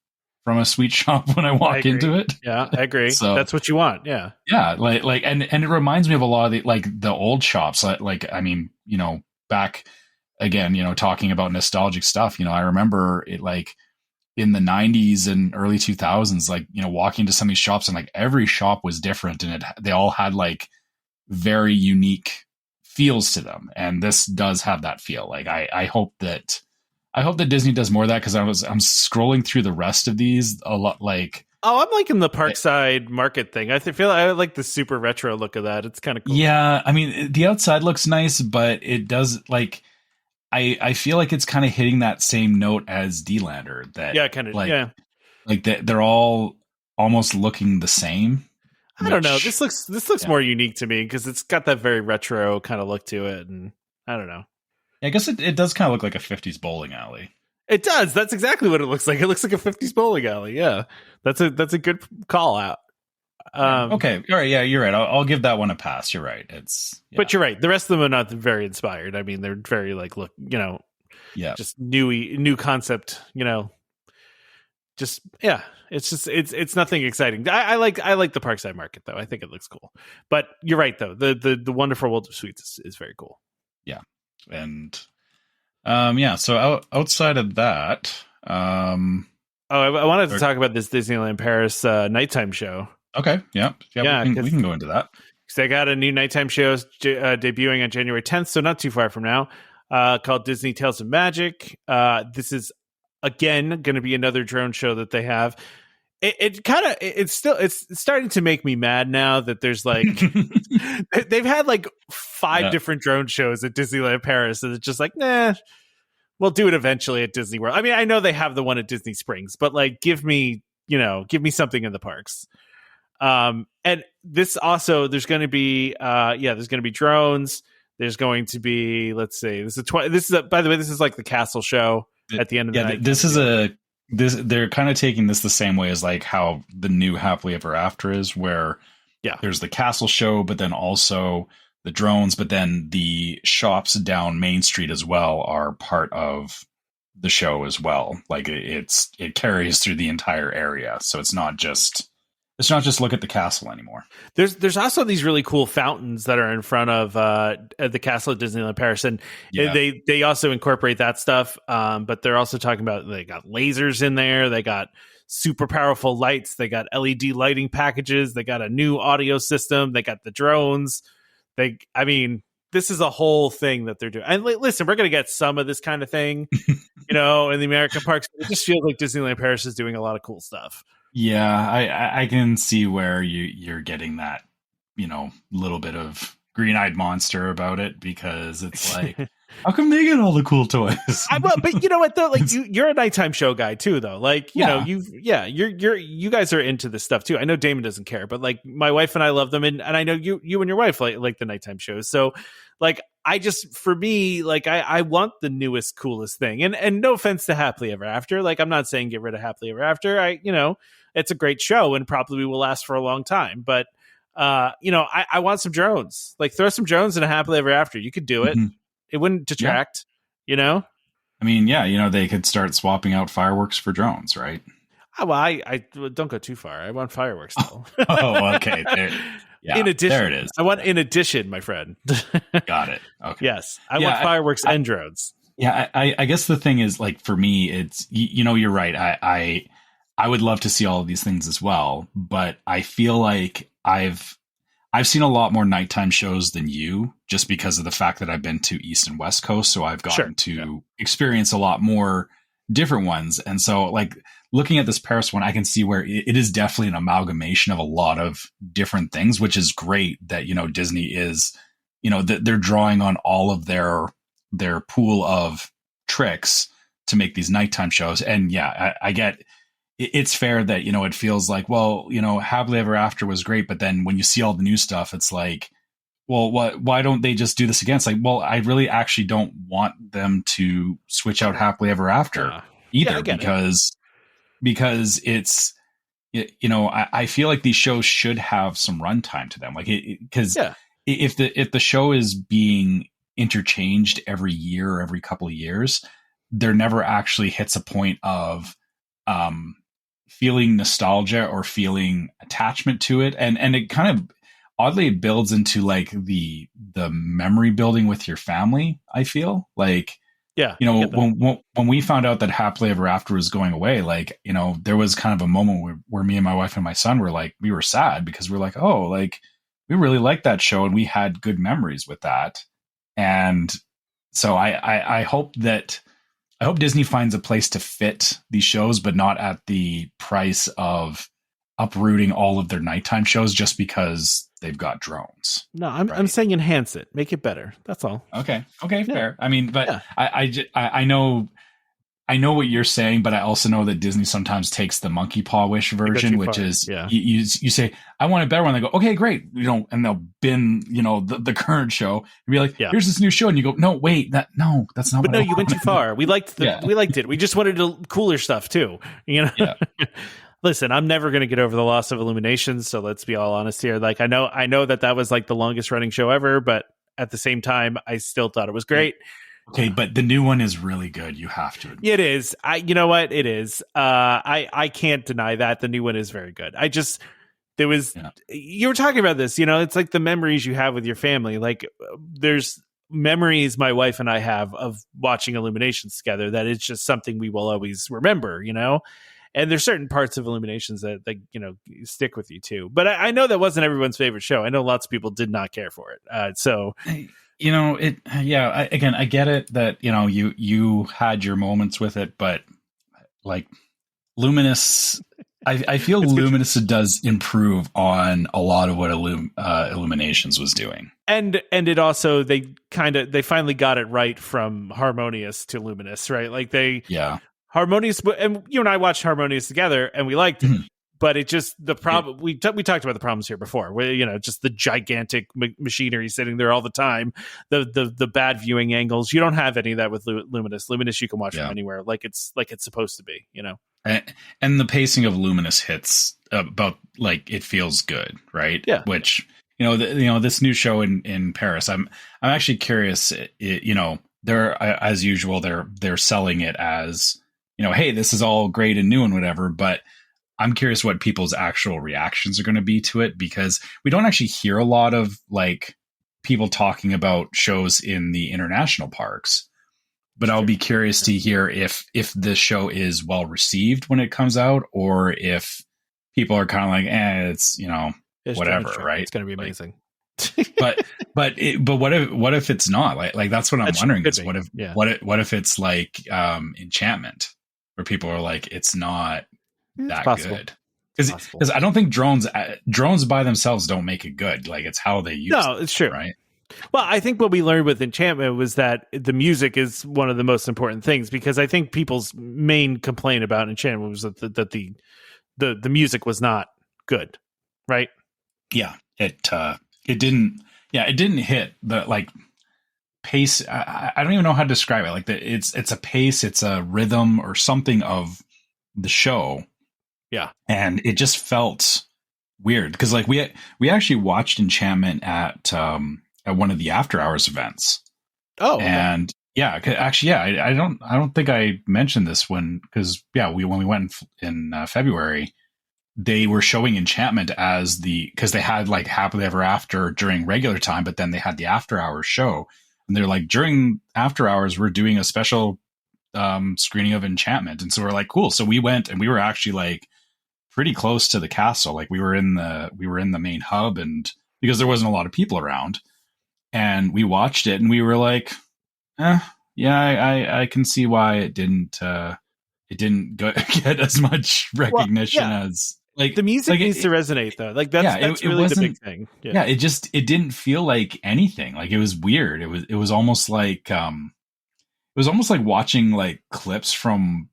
from a sweet shop when I walk into it. Yeah, I agree. So that's what you want. Yeah. Yeah. Like, and it reminds me of a lot of the old shops. Like, I mean, you know, back again, you know, talking about nostalgic stuff, you know, I remember it like in the 90s and early 2000s, like, you know, walking to some of these shops and like every shop was different and they all had like very unique feels to them. And this does have that feel. Like, I hope that Disney does more of that, because I'm scrolling through the rest of these a lot. Like, oh, I'm liking the Parkside Market thing. I feel I like the super retro look of that. It's kind of cool. Yeah, I mean, the outside looks nice, but it does, like, I feel like it's kind of hitting that same note as D-Lander. That, yeah, kind of, like, yeah. Like they're all almost looking the same. I don't know. This looks more unique to me because it's got that very retro kind of look to it, and I don't know. I guess it does kind of look like a 50s bowling alley. It does. That's exactly what it looks like. It looks like a 50s bowling alley. Yeah, that's a good call out. Okay, all right. Yeah, you're right. I'll give that one a pass. You're right. But you're right. The rest of them are not very inspired. I mean, they're very like, look, you know, just new concept. You know, just yeah. It's nothing exciting. I like the Parkside Market though. I think it looks cool. But you're right though. The Wonderful World of Sweets is very cool. Yeah, and So outside of that, I wanted to talk about this Disneyland Paris nighttime show. Okay, yeah, we can go into that. Because they got a new nighttime show debuting on January 10th, so not too far from now, called Disney Tales of Magic. This is again going to be another drone show that they have. It's starting to make me mad now that there's like they've had like 5 different drone shows at Disneyland Paris, and it's just like, nah, we'll do it eventually at Disney World. I mean, I know they have the one at Disney Springs, but like give me something in the parks. And this also, there's going to be there's going to be drones. There's going to be, let's see, by the way, this is like the castle show at the end of the night. They're kind of taking this the same way as like how the new Happily Ever After is, where there's the castle show, but then also the drones, but then the shops down Main Street as well are part of the show as well. Like it carries through the entire area, so it's not just look at the castle anymore. There's also these really cool fountains that are in front of the castle at Disneyland Paris, and they also incorporate that stuff. But they're also talking about, they got lasers in there, they got super powerful lights, they got LED lighting packages, they got a new audio system, they got the drones. This is a whole thing that they're doing. And listen, we're going to get some of this kind of thing, in the American parks. It just feels like Disneyland Paris is doing a lot of cool stuff. Yeah, I can see where you're getting that, little bit of green-eyed monster about it, because it's like, how come they get all the cool toys? But you know what though? Like you're a nighttime show guy too, though. Like you guys are into this stuff too. I know Damon doesn't care, but like my wife and I love them, and I know you and your wife like the nighttime shows. So like I want the newest, coolest thing. And no offense to Happily Ever After, like I'm not saying get rid of Happily Ever After. It's a great show and probably will last for a long time. But I want some drones. Like throw some drones in a Happily Ever After. You could do it. Mm-hmm. It wouldn't detract, I mean, they could start swapping out fireworks for drones, right? Oh, well, I don't go too far. I want fireworks though. Oh, okay. In addition, there it is. I want in addition, my friend. Got it. Okay. Yes, I want fireworks and drones. Yeah, I guess the thing is, like, for me, it's you're right. I would love to see all of these things as well, but I feel like I've seen a lot more nighttime shows than you, just because of the fact that I've been to East and West Coast. So I've gotten to experience a lot more different ones. And so like looking at this Paris one, I can see where it is definitely an amalgamation of a lot of different things, which is great that, Disney is, they're drawing on all of their pool of tricks to make these nighttime shows. And I get it's fair that, it feels like, well, Happily Ever After was great, but then when you see all the new stuff, it's like, well, why don't they just do this again? It's like, well, I really actually don't want them to switch out Happily Ever After either, because it's, I feel like these shows should have some runtime to them. Like, because if the show is being interchanged every year or every couple of years, there never actually hits a point of, feeling nostalgia or feeling attachment to it. And it kind of oddly builds into like the memory building with your family. I feel like Yeah. You know, when we found out that Happily Ever After was going away, like, you know, there was kind of a moment where me and my wife and my son were like, we were sad because we're like, oh, like, we really liked that show and we had good memories with that. And so I hope Disney finds a place to fit these shows, but not at the price of uprooting all of their nighttime shows just because they've got drones. No, I'm saying enhance it, make it better. That's all. Okay, fair. I mean, but yeah. I know what you're saying, but I also know that Disney sometimes takes the monkey paw wish version, which is you say, I want a better one. They go, okay, great. You know, and they'll bin, you know, the current show and be like, here's this new show. And you go, no, wait, that's not but what no, I you went too far. We liked we liked it. We just wanted cooler stuff too. You know? Yeah. Listen, I'm never going to get over the loss of Illuminations. So let's be all honest here. Like, I know that was like the longest running show ever, but at the same time, I still thought it was great. Okay, but the new one is really good. You have to admit. It is. You know what? It is. I can't deny that the new one is very good. You were talking about this, you know, it's like the memories you have with your family. Like there's memories my wife and I have of watching Illuminations together that it's just something we will always remember, you know? And there's certain parts of Illuminations that you know, stick with you too. But I know that wasn't everyone's favorite show. I know lots of people did not care for it. You know, I get it that, you know, you had your moments with it, but like Luminous, I feel Luminous does improve on a lot of what Illuminations was doing. And it also, they finally got it right from Harmonious to Luminous, right? Like Harmonious, and you and I watched Harmonious together and we liked it. Mm-hmm. But it just, the problem, we talked about the problems here before, where, you know, just the gigantic machinery sitting there all the time, the bad viewing angles. You don't have any of that with Luminous. Luminous, you can watch from anywhere, like it's supposed to be, you know. And the pacing of Luminous hits about, like, it feels good, right? Yeah. Which, you know, this new show in Paris, I'm actually curious. You know, they're, as usual, they're selling it as, you know, hey, this is all great and new and whatever, but I'm curious what people's actual reactions are going to be to it, because we don't actually hear a lot of like people talking about shows in the international parks, but I'll be curious to hear if this show is well received when it comes out, or if people are kind of like, it's, you know, it's whatever, right? It's going to be amazing. but what if it's not like that's what I'm wondering is what if it's like Enchantment, where people are like, it's not that good, because I don't think drones by themselves don't make it good. Like, it's how they use it, it's true, right? Well, I think what we learned with Enchantment was that the music is one of the most important things, because I think people's main complaint about Enchantment was that the music was not good, right? Yeah, it didn't hit the like pace. I don't even know how to describe it. Like it's a pace, it's a rhythm or something of the show. Yeah. And it just felt weird, because like we actually watched Enchantment at one of the after hours events. Oh, okay. And actually, I don't think I mentioned this when we went in February, they were showing Enchantment as because they had like Happily Ever After during regular time, but then they had the after hours show, and they're like, during after hours we're doing a special screening of Enchantment. And so we're like, cool. So we went, and we were actually like pretty close to the castle. Like we were in the main hub, and because there wasn't a lot of people around, and we watched it and we were like, I can see why it didn't get as much recognition as like the music needs to resonate though. Like that's really the big thing. Yeah. It didn't feel like anything. Like, it was weird. It was almost like, watching like clips from,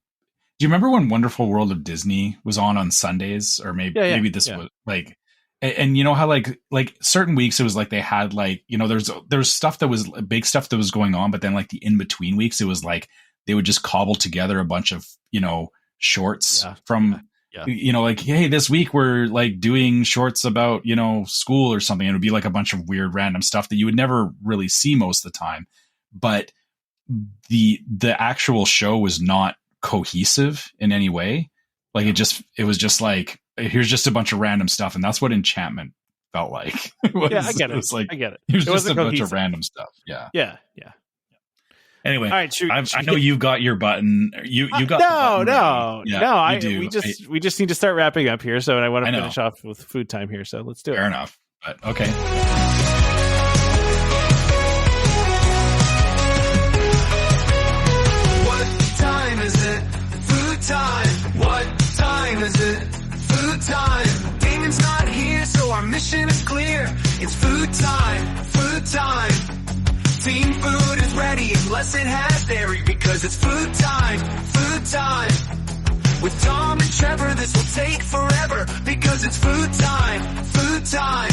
do you remember when Wonderful World of Disney was on Sundays? Or maybe this was like, and you know how like certain weeks it was like they had like, you know, there's stuff that was big stuff that was going on, but then like the in between weeks it was like they would just cobble together a bunch of, you know, shorts from you know, like, hey, this week we're like doing shorts about, you know, school or something. It would be like a bunch of weird random stuff that you would never really see most of the time, but the actual show was not cohesive in any way. Like it was just like, here's just a bunch of random stuff, and that's what Enchantment felt like. I get it. It was like, I get it. It was just a bunch of random stuff. Yeah. Anyway, all right. I know you got your button. You got the button we just need to start wrapping up here. So I want to finish off with food time here. So let's do it. Fair enough. But okay. What time is it? Food time. What time is it? Food time. Damon's not here, so our mission is clear. It's food time. Food time. Team food is ready unless it has dairy because it's food time. Food time. With Tom and Trevor, this will take forever because it's food time. Food time.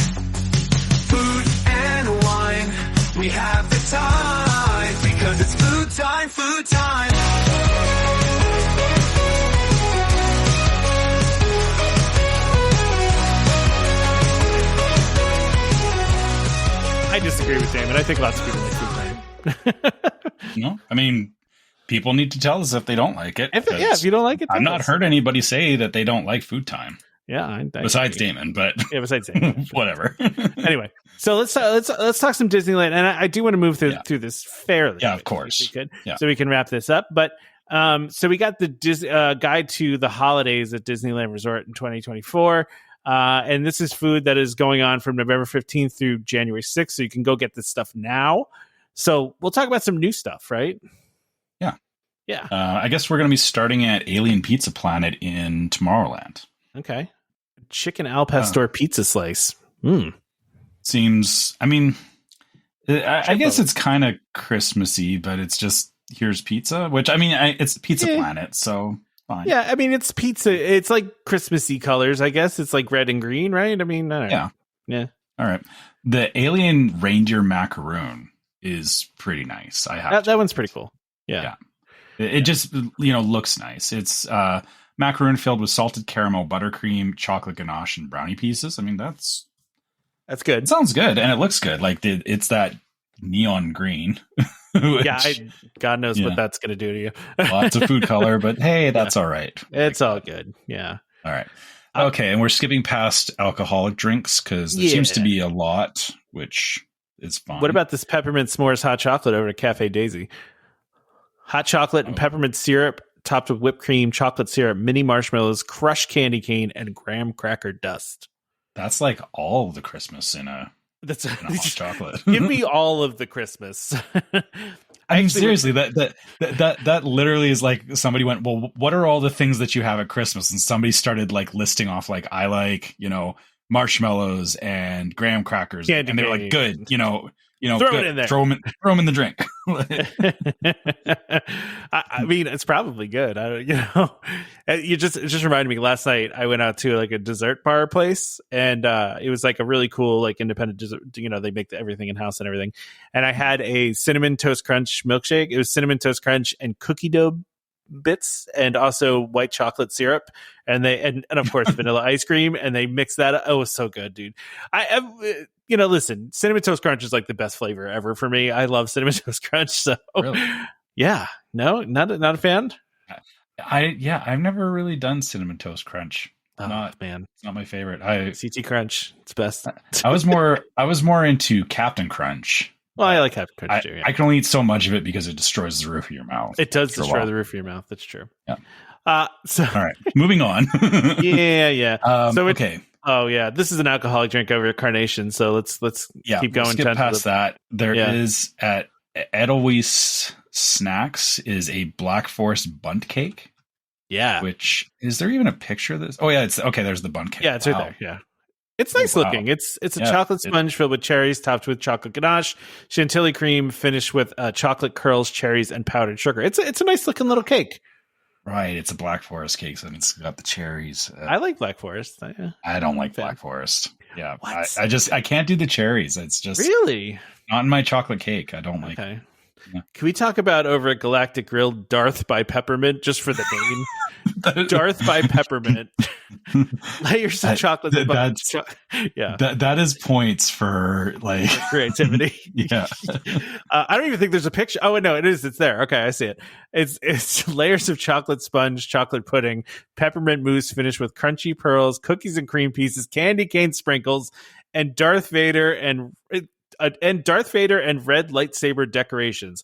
Food and wine. We have the time because it's food time. Food time. I disagree with Damon. I think lots of people like food time. No, I mean, people need to tell us if they don't like it. If you don't like it, I've not heard anybody say that they don't like food time. Yeah, besides Damon, but besides Damon, whatever. Anyway, so let's talk some Disneyland, and I do want to move through this fairly. Yeah, of course. If we could, so we can wrap this up. But so we got the guide to the holidays at Disneyland Resort in 2024. And this is food that is going on from November 15th through January 6th. So you can go get this stuff now. So we'll talk about some new stuff, right? Yeah. Yeah. I guess we're going to be starting at Alien Pizza Planet in Tomorrowland. Okay. Chicken al pastor pizza slice. Seems, I mean, I guess it's kind of Christmassy, but it's just, here's pizza, which, I mean, it's Pizza Planet, so fine. Yeah, I mean, it's pizza. It's like Christmassy colors, I guess. It's like red and green, right? I mean, I don't know. Yeah. All right. The Alien Reindeer Macaroon is pretty nice. That one's pretty cool. Yeah. It just, looks nice. It's macaroon filled with salted caramel, buttercream, chocolate ganache, and brownie pieces. I mean, that's good. It sounds good, and it looks good. Like it's that neon green. Which, God knows what that's going to do to you. Lots of food color, but hey, that's all right. It's all good. Yeah. All right. Okay, and we're skipping past alcoholic drinks because there seems to be a lot, which is fine. What about this peppermint s'mores hot chocolate over at Cafe Daisy? Hot chocolate and peppermint syrup topped with whipped cream, chocolate syrup, mini marshmallows, crushed candy cane, and graham cracker dust. That's like all of the Christmas in a hot chocolate. Give me all of the Christmas. I mean, seriously, that literally is like somebody went, well, what are all the things that you have at Christmas? And somebody started like listing off like, I like, marshmallows and graham crackers. Candy and they were like, good, throw it in there. Throw them in the drink. I mean, it's probably good. It just reminded me. Last night, I went out to like a dessert bar place, and it was like a really cool, like independent dessert. They make everything in house and everything. And I had a cinnamon toast crunch milkshake. It was cinnamon toast crunch and cookie dough bits, and also white chocolate syrup, and of course vanilla ice cream, and they mix that up. Oh, it was so good, dude. Listen, cinnamon toast crunch is like the best flavor ever for me. I love cinnamon toast crunch. So really? Yeah, no, not a fan. I've never really done cinnamon toast crunch. Man, it's not my favorite. CT Crunch, it's best. I was more into Captain Crunch. Well, I like Captain Crunch too. Yeah. I can only eat so much of it because it destroys the roof of your mouth. It does destroy the roof of your mouth. That's true. Yeah. All right, moving on. Yeah. Okay. Oh yeah, this is an alcoholic drink over at Carnation. So let's keep going. Skip past that. There is at Edelweiss Snacks is a Black Forest bundt cake. Yeah. Which is there even a picture of this? Oh yeah, it's okay. There's the bundt cake. Yeah, it's right there. Yeah. It's nice looking. It's a chocolate sponge filled with cherries, topped with chocolate ganache, chantilly cream, finished with chocolate curls, cherries, and powdered sugar. It's a nice looking little cake. Right, it's a Black Forest cake, so it's got the cherries. I like Black Forest. I don't like Black Forest. Yeah, I can't do the cherries. It's just really not in my chocolate cake. I don't like. Okay. Yeah. Can we talk about over at Galactic Grill, Darth by Peppermint, just for the name? Darth by Peppermint. Layers of chocolate. That is points for like creativity. Yeah. I don't even think there's a picture. Oh no, it is. It's there. Okay, I see it. It's layers of chocolate sponge, chocolate pudding, peppermint mousse finished with crunchy pearls, cookies and cream pieces, candy cane sprinkles, and Darth Vader and Darth Vader and red lightsaber decorations.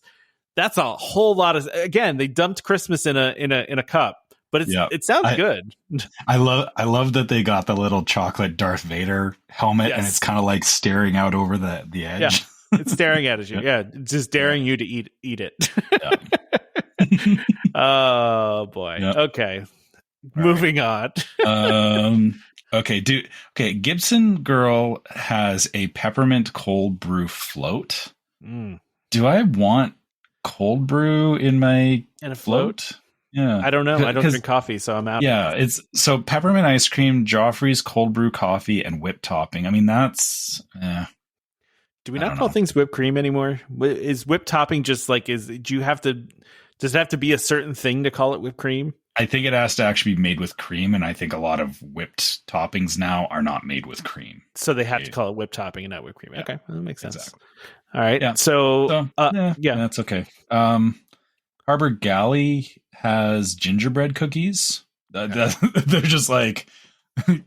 That's a whole lot of. Again, they dumped Christmas in a cup, but it sounds good. I love that they got the little chocolate Darth Vader helmet, and it's kind of like staring out over the edge. Yeah, it's staring at you. Yeah, it's just daring you to eat it. Oh boy. Yep. Okay. Moving on. Okay. Gibson Girl has a peppermint cold brew float. Do I want cold brew in my float? Yeah. I don't know. I don't drink coffee, so I'm out. Yeah. It's so peppermint ice cream, Joffrey's cold brew coffee, and whipped topping. I mean, that's. Do we not call things whipped cream anymore? Is whipped topping just like does it have to be a certain thing to call it whipped cream? I think it has to actually be made with cream, and I think a lot of whipped toppings now are not made with cream. So they have to call it whipped topping and not whipped cream. Yeah. Okay, that makes sense. Exactly. All right. Yeah. So that's okay. Harbor Galley has gingerbread cookies. They're just like,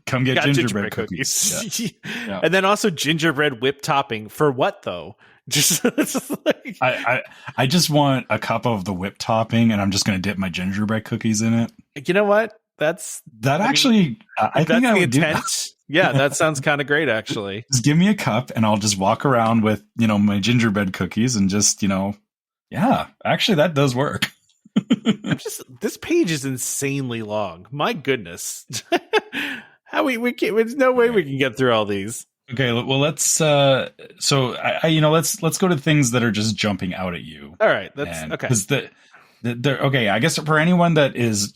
come get gingerbread cookies. Yeah. And then also gingerbread whipped topping. For what though? Just like... I just want a cup of the whipped topping, and I'm just going to dip my gingerbread cookies in it. You know what? I think I would do that. Yeah, that sounds kind of great, actually. Just give me a cup, and I'll just walk around with my gingerbread cookies, and just actually that does work. This page is insanely long. My goodness, how we can't, there's no way we can get through all these. Okay, well let's let's go to things that are just jumping out at you. All right, that's okay. Because okay, I guess for anyone that is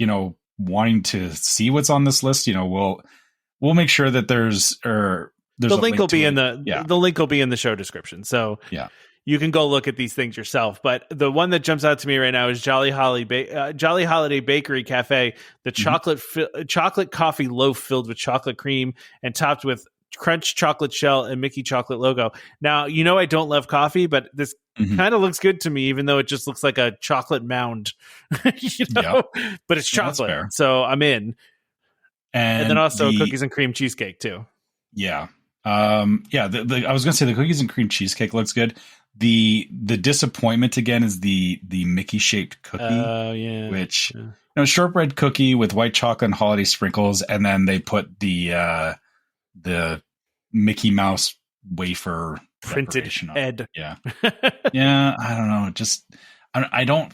wanting to see what's on this list, we'll make sure that there's the link will be in the link will be in the show description. So you can go look at these things yourself. But the one that jumps out to me right now is Jolly Holiday Bakery Cafe, the chocolate coffee loaf filled with chocolate cream and topped with Crunch chocolate shell and Mickey chocolate logo. Now, I don't love coffee, but this kind of looks good to me, even though it just looks like a chocolate mound, but it's chocolate. So I'm in. And then also cookies and cream cheesecake too. Yeah. I was going to say the cookies and cream cheesecake looks good. The disappointment again is the Mickey shaped cookie, which shortbread cookie with white chocolate and holiday sprinkles. And then they put the Mickey Mouse wafer printed head. Yeah. Yeah. I don't know. Just, I don't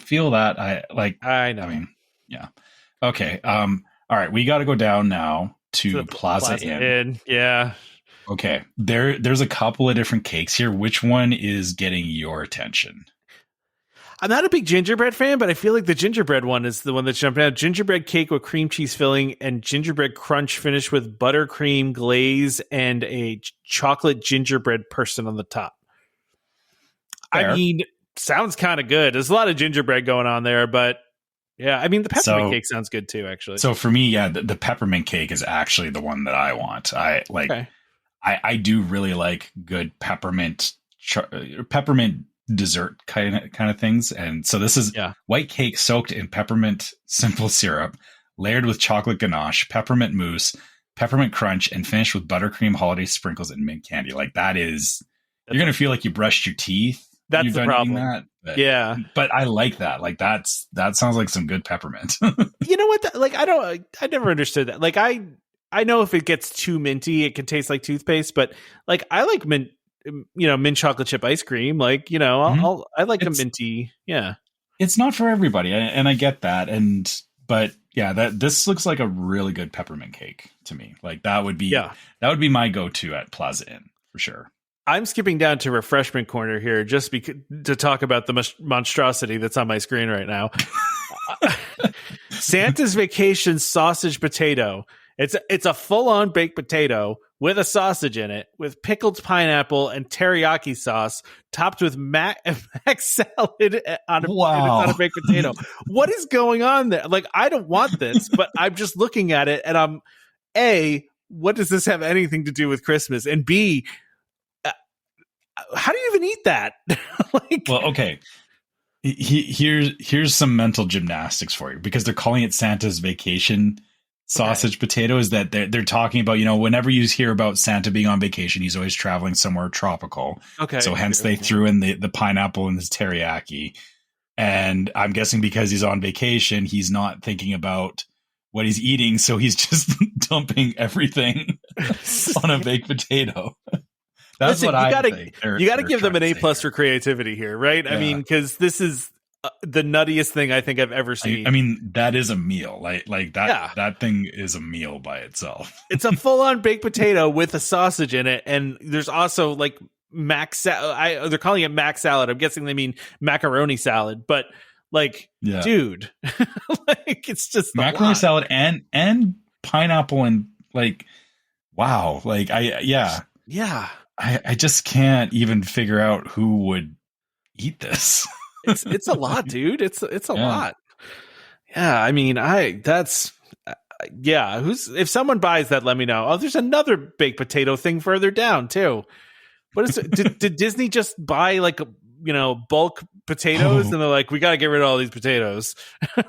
feel that. I know. I mean, yeah. Okay. All right. We got to go down now to Plaza Inn. Yeah. Okay. There's a couple of different cakes here. Which one is getting your attention? I'm not a big gingerbread fan, but I feel like the gingerbread one is the one that's jumping out. Gingerbread cake with cream cheese filling and gingerbread crunch finished with buttercream glaze and a chocolate gingerbread person on the top. Fair. I mean, sounds kind of good. There's a lot of gingerbread going on there, but yeah, I mean, the peppermint cake sounds good too, actually. So for me, the peppermint cake is actually the one that I want. I do really like good peppermint dessert kind of things, and so this is white cake soaked in peppermint simple syrup, layered with chocolate ganache, peppermint mousse, peppermint crunch, and finished with buttercream, holiday sprinkles, and mint candy. Like you're gonna feel like you brushed your teeth. That's the problem. But I like that. Like that sounds like some good peppermint. You know what? I never understood that. Like I know if it gets too minty, it can taste like toothpaste, but like I like mint chocolate chip ice cream. Like, I like a minty. Yeah. It's not for everybody. And I get that. But yeah, this looks like a really good peppermint cake to me. Like that would be my go-to at Plaza Inn for sure. I'm skipping down to refreshment corner here just to talk about the monstrosity that's on my screen right now. Santa's Vacation sausage potato. It's a full-on baked potato with a sausage in it, with pickled pineapple and teriyaki sauce, topped with mac salad on a baked potato. What is going on there? Like, I don't want this, but I'm just looking at it, and I'm what does this have anything to do with Christmas? And B, how do you even eat that? Well, okay. Here's some mental gymnastics for you, because they're calling it Santa's Vacation. sausage potato is that they're talking about, whenever you hear about Santa being on vacation, he's always traveling somewhere tropical. Okay. So hence they threw in the pineapple and the teriyaki. And I'm guessing because he's on vacation, he's not thinking about what he's eating. So he's just dumping everything on a baked potato. That's what I think. You got to give them an A+ for creativity here, right? Yeah. I mean, because this is the nuttiest thing I think I've ever seen. I mean, that is a meal. Like that. Yeah. That thing is a meal by itself. It's a full-on baked potato with a sausage in it, and there's also like they're calling it mac salad. I'm guessing they mean macaroni salad, but like, dude, like it's just macaroni salad and pineapple and like, wow, like I just can't even figure out who would eat this. It's a lot, dude. It's a lot. Yeah, I mean, if someone buys that, let me know. Oh, there's another baked potato thing further down too. What is it? Did Disney just buy like bulk potatoes and they're like, we got to get rid of all these potatoes?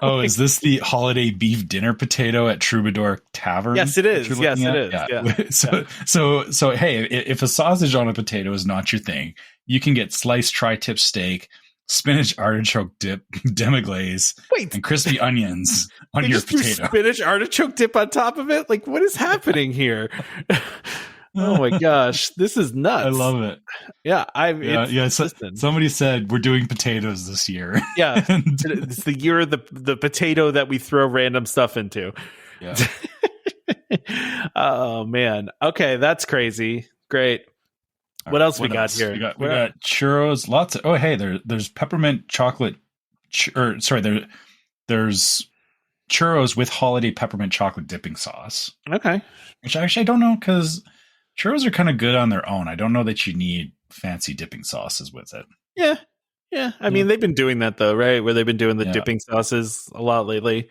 Oh, is this the holiday beef dinner potato at Troubadour Tavern? Yes, it is. Yes, it is. Yeah. So hey, if a sausage on a potato is not your thing, you can get sliced tri-tip steak, spinach artichoke dip, demi-glaze, and crispy onions on your potato. Spinach artichoke dip on top of it? Like, what is happening here? Oh my gosh, this is nuts. I love it. Yeah, somebody said we're doing potatoes this year. Yeah, it's the year of the potato that we throw random stuff into. Yeah. Oh man. Okay, that's crazy. Great. What else we got here? We got churros. Lots of. Oh, hey, there's peppermint chocolate. There's churros with holiday peppermint chocolate dipping sauce. Okay. Which actually I don't know, because churros are kind of good on their own. I don't know that you need fancy dipping sauces with it. Yeah. I mean, they've been doing that though, right? Where they've been doing the dipping sauces a lot lately.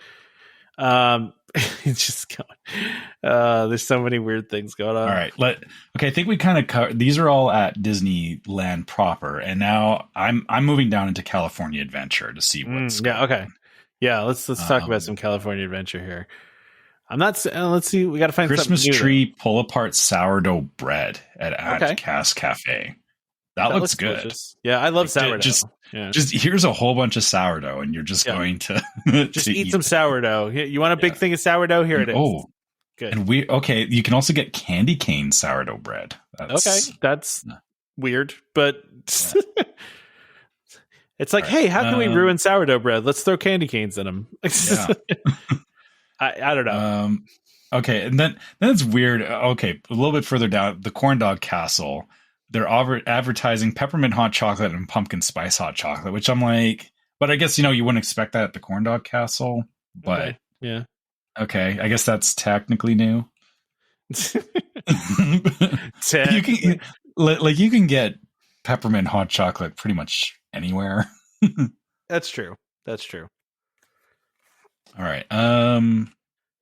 It's just going. There's so many weird things going on. All right. I think we kind of covered. These are all at Disneyland proper, and now I'm moving down into California Adventure to see what's. Okay. Yeah. Let's talk about some California Adventure here. I'm not. Let's see. We got to find Christmas something new tree pull apart sourdough bread at Cass Cafe. That looks good. Delicious. Yeah, I love sourdough. Just here's a whole bunch of sourdough, and you're just going to just eat some sourdough. You want a big thing of sourdough? Here it is. Oh, good. And you can also get candy cane sourdough bread. That's weird, but it's like, hey, how can we ruin sourdough bread? Let's throw candy canes in them. I don't know. Okay, and then it's weird. Okay, a little bit further down, the Corn Dog Castle. They're advertising peppermint hot chocolate and pumpkin spice hot chocolate, which I'm like, but I guess, you wouldn't expect that at the Corn Dog Castle, but okay, I guess that's technically new. You can get peppermint hot chocolate pretty much anywhere. That's true. All right.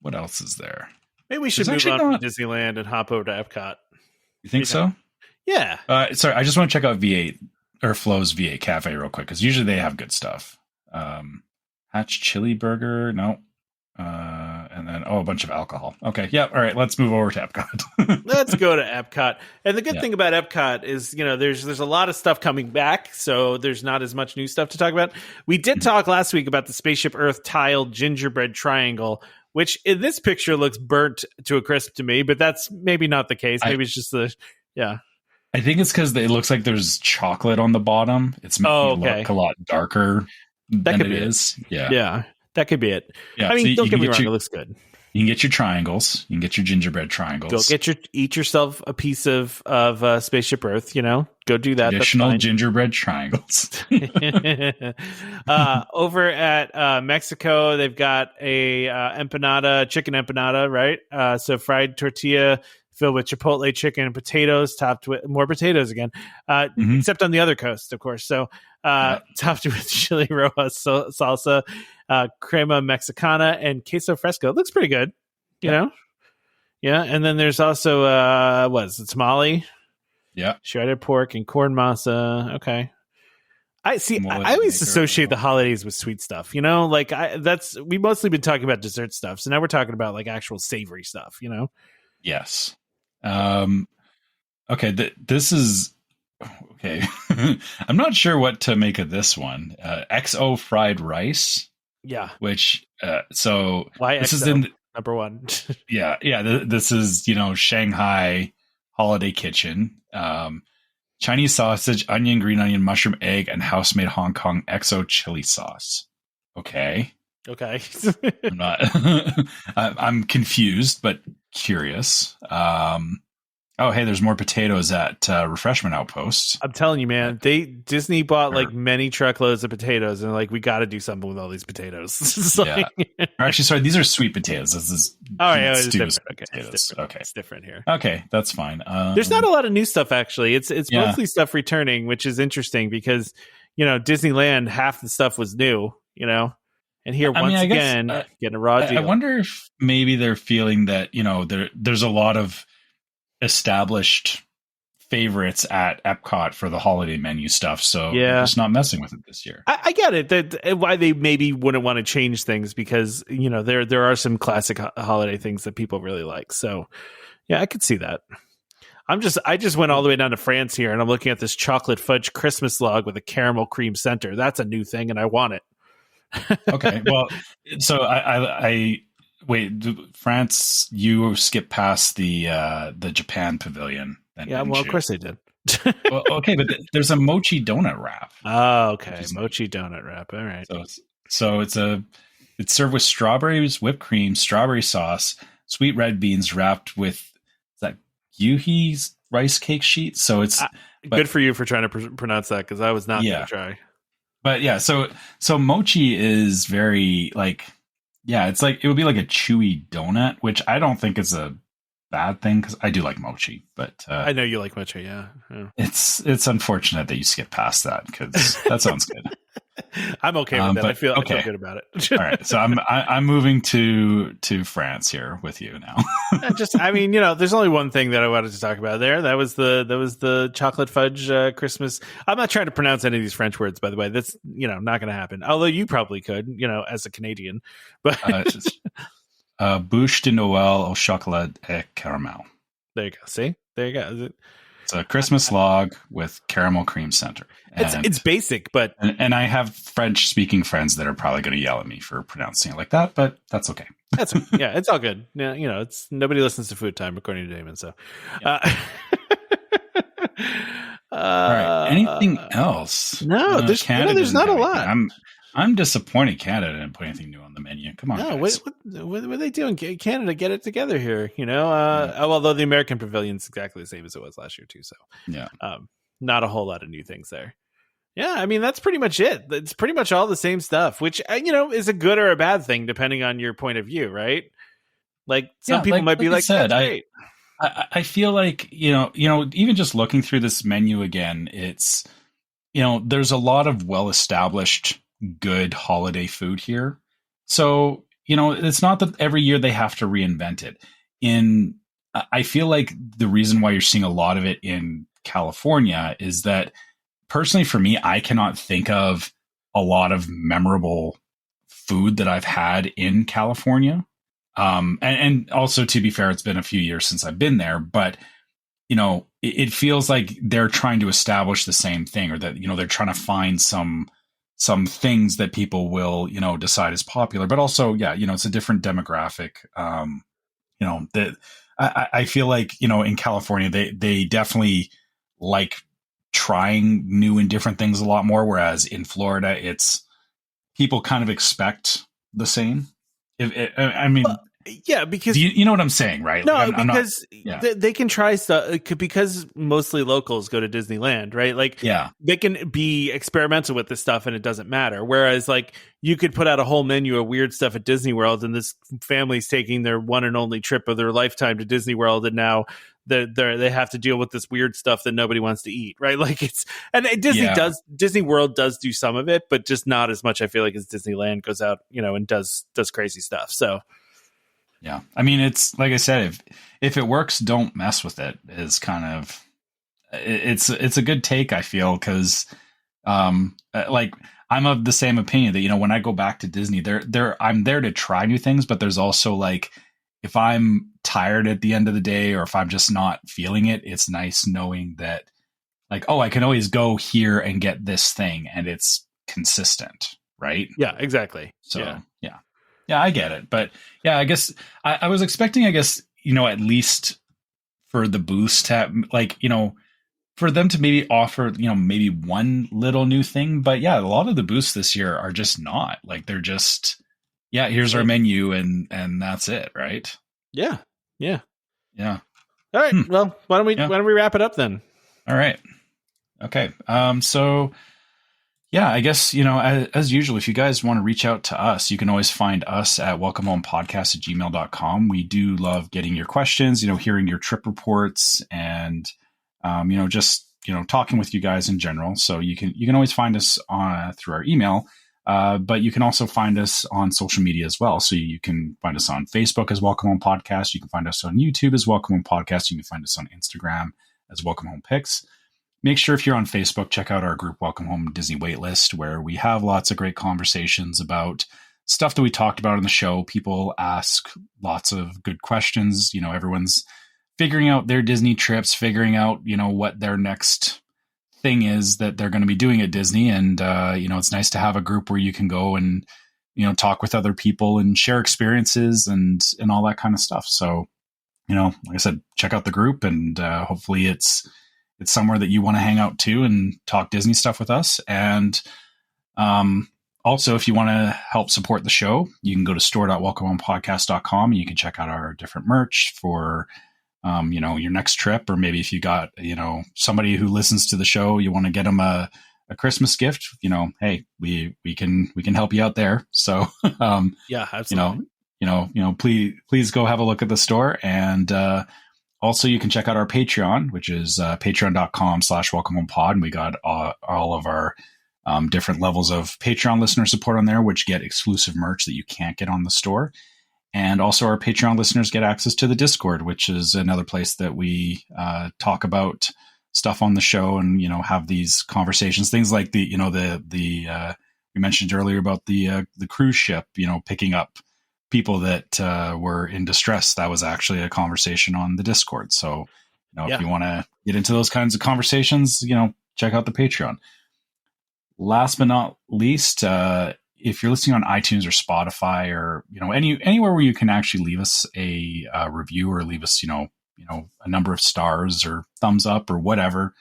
What else is there? Maybe we should move on from Disneyland and hop over to Epcot. You think so? Yeah. Sorry, I just want to check out V8 or Flo's V8 Cafe real quick, because usually they have good stuff. Hatch chili burger, no. And then a bunch of alcohol. Okay, yeah. All right, let's move over to Epcot. Let's go to Epcot. And the good thing about Epcot is, there's a lot of stuff coming back, so there's not as much new stuff to talk about. We did talk last week about the Spaceship Earth tiled gingerbread triangle, which in this picture looks burnt to a crisp to me, but that's maybe not the case. Maybe it's just I think it's because it looks like there's chocolate on the bottom. It's making it look a lot darker than it is. Yeah, that could be it. Yeah, I mean, don't get me wrong, it looks good. You can get your triangles. You can get your gingerbread triangles. Go eat yourself a piece of Spaceship Earth. Go do that. Traditional gingerbread triangles. Over at Mexico, they've got a chicken empanada, right? So fried tortilla filled with chipotle chicken and potatoes, topped with more potatoes again, except on the other coast, of course. So topped with chili roja salsa, crema mexicana, and queso fresco. It looks pretty good, you know? Yeah. And then there's also, what is it, tamale? Yeah. Shredded pork and corn masa. Okay. I see. I always associate the holidays with sweet stuff. You know, like we've mostly been talking about dessert stuff, so now we're talking about like actual savory stuff. You know. Yes. Okay. This is okay. I'm not sure what to make of this one. XO fried rice. Yeah. Which so why this XO? is in number one. Yeah. This is Shanghai holiday kitchen. Chinese sausage, onion, green onion, mushroom, egg, and house-made Hong Kong XO chili sauce. Okay. I'm not. I'm confused, but curious. Oh, hey, there's more potatoes at Refreshment Outpost. I'm telling you, man. Disney bought like many truckloads of potatoes, and like we got to do something with all these potatoes. Yeah. Actually, sorry, these are sweet potatoes. This is it's different. Okay, it's different here. Okay, that's fine. There's not a lot of new stuff actually. It's mostly stuff returning, which is interesting because Disneyland, half the stuff was new. And here once again, getting a raw deal. I wonder if maybe they're feeling that there's a lot of established favorites at Epcot for the holiday menu stuff, so they're just not messing with it this year. I get it that why they maybe wouldn't want to change things because there are some classic holiday things that people really like. So yeah, I could see that. I just went all the way down to France here, and I'm looking at this chocolate fudge Christmas log with a caramel cream center. That's a new thing, and I want it. Okay, well, so I wait, France, you skip past the Japan pavilion. Yeah, well, of course they did. Well, okay, but there's a mochi donut wrap. Oh, okay, mochi donut wrap. All right. So it's served with strawberries, whipped cream, strawberry sauce, sweet red beans wrapped with gyuhi rice cake sheet. So it's good for you for trying to pronounce that because I was not going to try. But yeah, so mochi is very it's like it would be like a chewy donut, which I don't think is a bad thing because I do like mochi. But I know you like mochi, yeah. It's unfortunate that you skip past that because that sounds good. I'm okay with that. I feel good about it. All right, so I'm moving to France here with you now. There's only one thing that I wanted to talk about there. That was the chocolate fudge Christmas. I'm not trying to pronounce any of these French words, by the way. That's not going to happen. Although you probably could, as a Canadian. But bûche de Noël au chocolat et caramel. There you go. See, there you go. It's a Christmas log with caramel cream center. It's basic, but and I have French speaking friends that are probably going to yell at me for pronouncing it like that, but that's okay. It's all good. It's nobody listens to Food Time according to Damon. So, yeah. All right. Anything else? No, there's not a lot. I'm disappointed Canada didn't put anything new on the menu. Come on, guys. What are they doing? Canada, get it together here. Although the American Pavilion's exactly the same as it was last year too. So yeah, not a whole lot of new things there. Yeah, that's pretty much it. It's pretty much all the same stuff, which is a good or a bad thing depending on your point of view, right? Like some people might be like, "That's great." I feel like even just looking through this menu again, it's there's a lot of well established good holiday food here. So, it's not that every year they have to reinvent it. I feel like the reason why you're seeing a lot of it in California is that personally for me, I cannot think of a lot of memorable food that I've had in California. And also to be fair, it's been a few years since I've been there, but it feels like they're trying to establish the same thing or that, they're trying to find some things that people will, decide is popular, but also, it's a different demographic. That I feel like, in California, they definitely like trying new and different things a lot more. Whereas in Florida, it's people kind of expect the same. Yeah, because you know what I'm saying, right? No, they can try stuff because mostly locals go to Disneyland, right? Like, they can be experimental with this stuff and it doesn't matter. Whereas, like, you could put out a whole menu of weird stuff at Disney World, and this family's taking their one and only trip of their lifetime to Disney World, and now they have to deal with this weird stuff that nobody wants to eat, right? Like Disney World does do some of it, but just not as much. I feel like as Disneyland goes out, and does crazy stuff. So. Yeah. It's like I said, if it works, don't mess with it is kind of, it's a good take, I feel, because Like, I'm of the same opinion that, you know, when I go back to Disney, I'm there to try new things, but there's also like, if I'm tired at the end of the day, or if I'm just not feeling it, it's nice knowing that, like, oh, I can always go here and get this thing and it's consistent, right? Yeah, exactly. So yeah, I get it. But yeah, I guess I was expecting, I guess, you know, at least for the boost to, like, you know, for them to maybe offer, you know, maybe one little new thing. But yeah, a lot of the boosts this year are just not, like, they're just, yeah, here's our menu and that's it, right? Yeah. All right. Well, why don't we wrap it up then? All right. Okay. So yeah, I guess, you know, as usual, if you guys want to reach out to us, you can always find us at welcomehomepodcast@gmail.com. We do love getting your questions, you know, hearing your trip reports and, you know, just, you know, talking with you guys in general. So you can always find us through our email, but you can also find us on social media as well. So you can find us on Facebook as Welcome Home Podcast. You can find us on YouTube as Welcome Home Podcast. You can find us on Instagram as Welcome Home Pics. Make sure if you're on Facebook, check out our group Welcome Home Disney Waitlist, where we have lots of great conversations about stuff that we talked about on the show. People ask lots of good questions. You know, everyone's figuring out their Disney trips, figuring out, you know, what their next thing is that they're going to be doing at Disney. And, you know, it's nice to have a group where you can go and, you know, talk with other people and share experiences and all that kind of stuff. So, you know, like I said, check out the group, and hopefully it's somewhere that you want to hang out too and talk Disney stuff with us. And also, if you want to help support the show, you can go to store.welcomehomepodcast.com and you can check out our different merch for, you know, your next trip, or maybe if you got, you know, somebody who listens to the show, you want to get them a Christmas gift, you know, hey, we can help you out there. So, yeah, absolutely. You know, please go have a look at the store. And, also, you can check out our Patreon, which is patreon.com/welcomehomepod. And we got all of our different levels of Patreon listener support on there, which get exclusive merch that you can't get on the store. And also our Patreon listeners get access to the Discord, which is another place that we talk about stuff on the show and, you know, have these conversations. Things like we mentioned earlier about the cruise ship, you know, picking up people that were in distress. That was actually a conversation on the Discord. So, you know, if you want to get into those kinds of conversations, you know, check out the Patreon. Last but not least, if you're listening on iTunes or Spotify, or, you know, anywhere where you can actually leave us a review, or leave us, you know, a number of stars or thumbs up or whatever,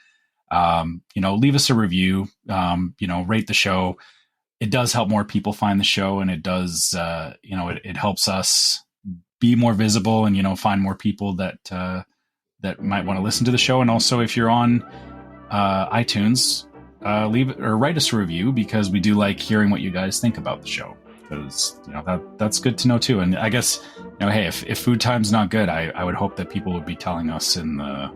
you know, leave us a review, you know, rate the show. It does help more people find the show, and it does, you know, it helps us be more visible and, you know, find more people that might want to listen to the show. And also, if you're on iTunes, leave or write us a review, because we do like hearing what you guys think about the show, because, you know, that's good to know too. And I guess, you know, hey, if Food Time's not good, I would hope that people would be telling us in the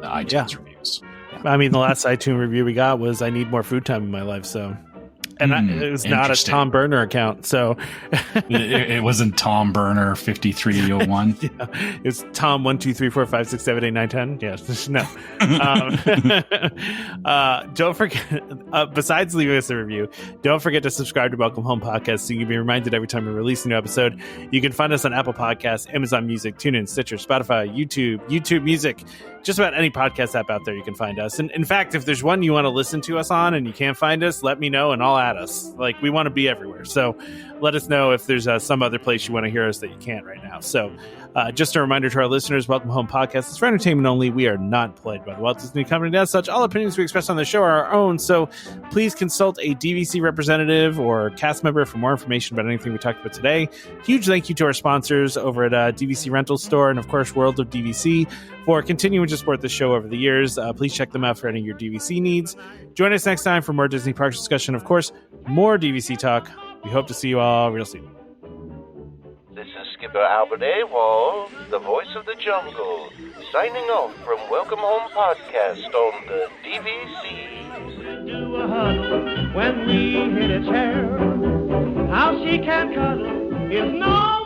iTunes reviews. Yeah. I mean, the last iTunes review we got was, I need more Food Time in my life. So. And it was not a Tom Burner account, so it wasn't Tom Burner 5301. Yeah, it's Tom 1 2 3 4 5 6 7 8 9 10. Yes, no. Don't forget. Besides leaving us a review, don't forget to subscribe to Welcome Home Podcast so you can be reminded every time we release a new episode. You can find us on Apple Podcasts, Amazon Music, TuneIn, Stitcher, Spotify, YouTube Music. Just about any podcast app out there, you can find us. And in fact, if there's one you want to listen to us on and you can't find us, let me know and I'll add us. Like, we want to be everywhere. So let us know if there's some other place you want to hear us that you can't right now. So just a reminder to our listeners, Welcome Home Podcast is for entertainment only. We are not employed by the Walt Disney Company. As such, all opinions we express on the show are our own. So please consult a DVC representative or cast member for more information about anything we talked about today. Huge thank you to our sponsors over at DVC Rental Store and, of course, World of DVC for continuing to support the show over the years. Please check them out for any of your DVC needs. Join us next time for more Disney Parks discussion. Of course, more DVC talk. We hope to see you all real soon. This is Skipper Albert Awol, the voice of the jungle, signing off from Welcome Home Podcast on the DVC. Do a huddle when we hit a chair. How she can cuddle is no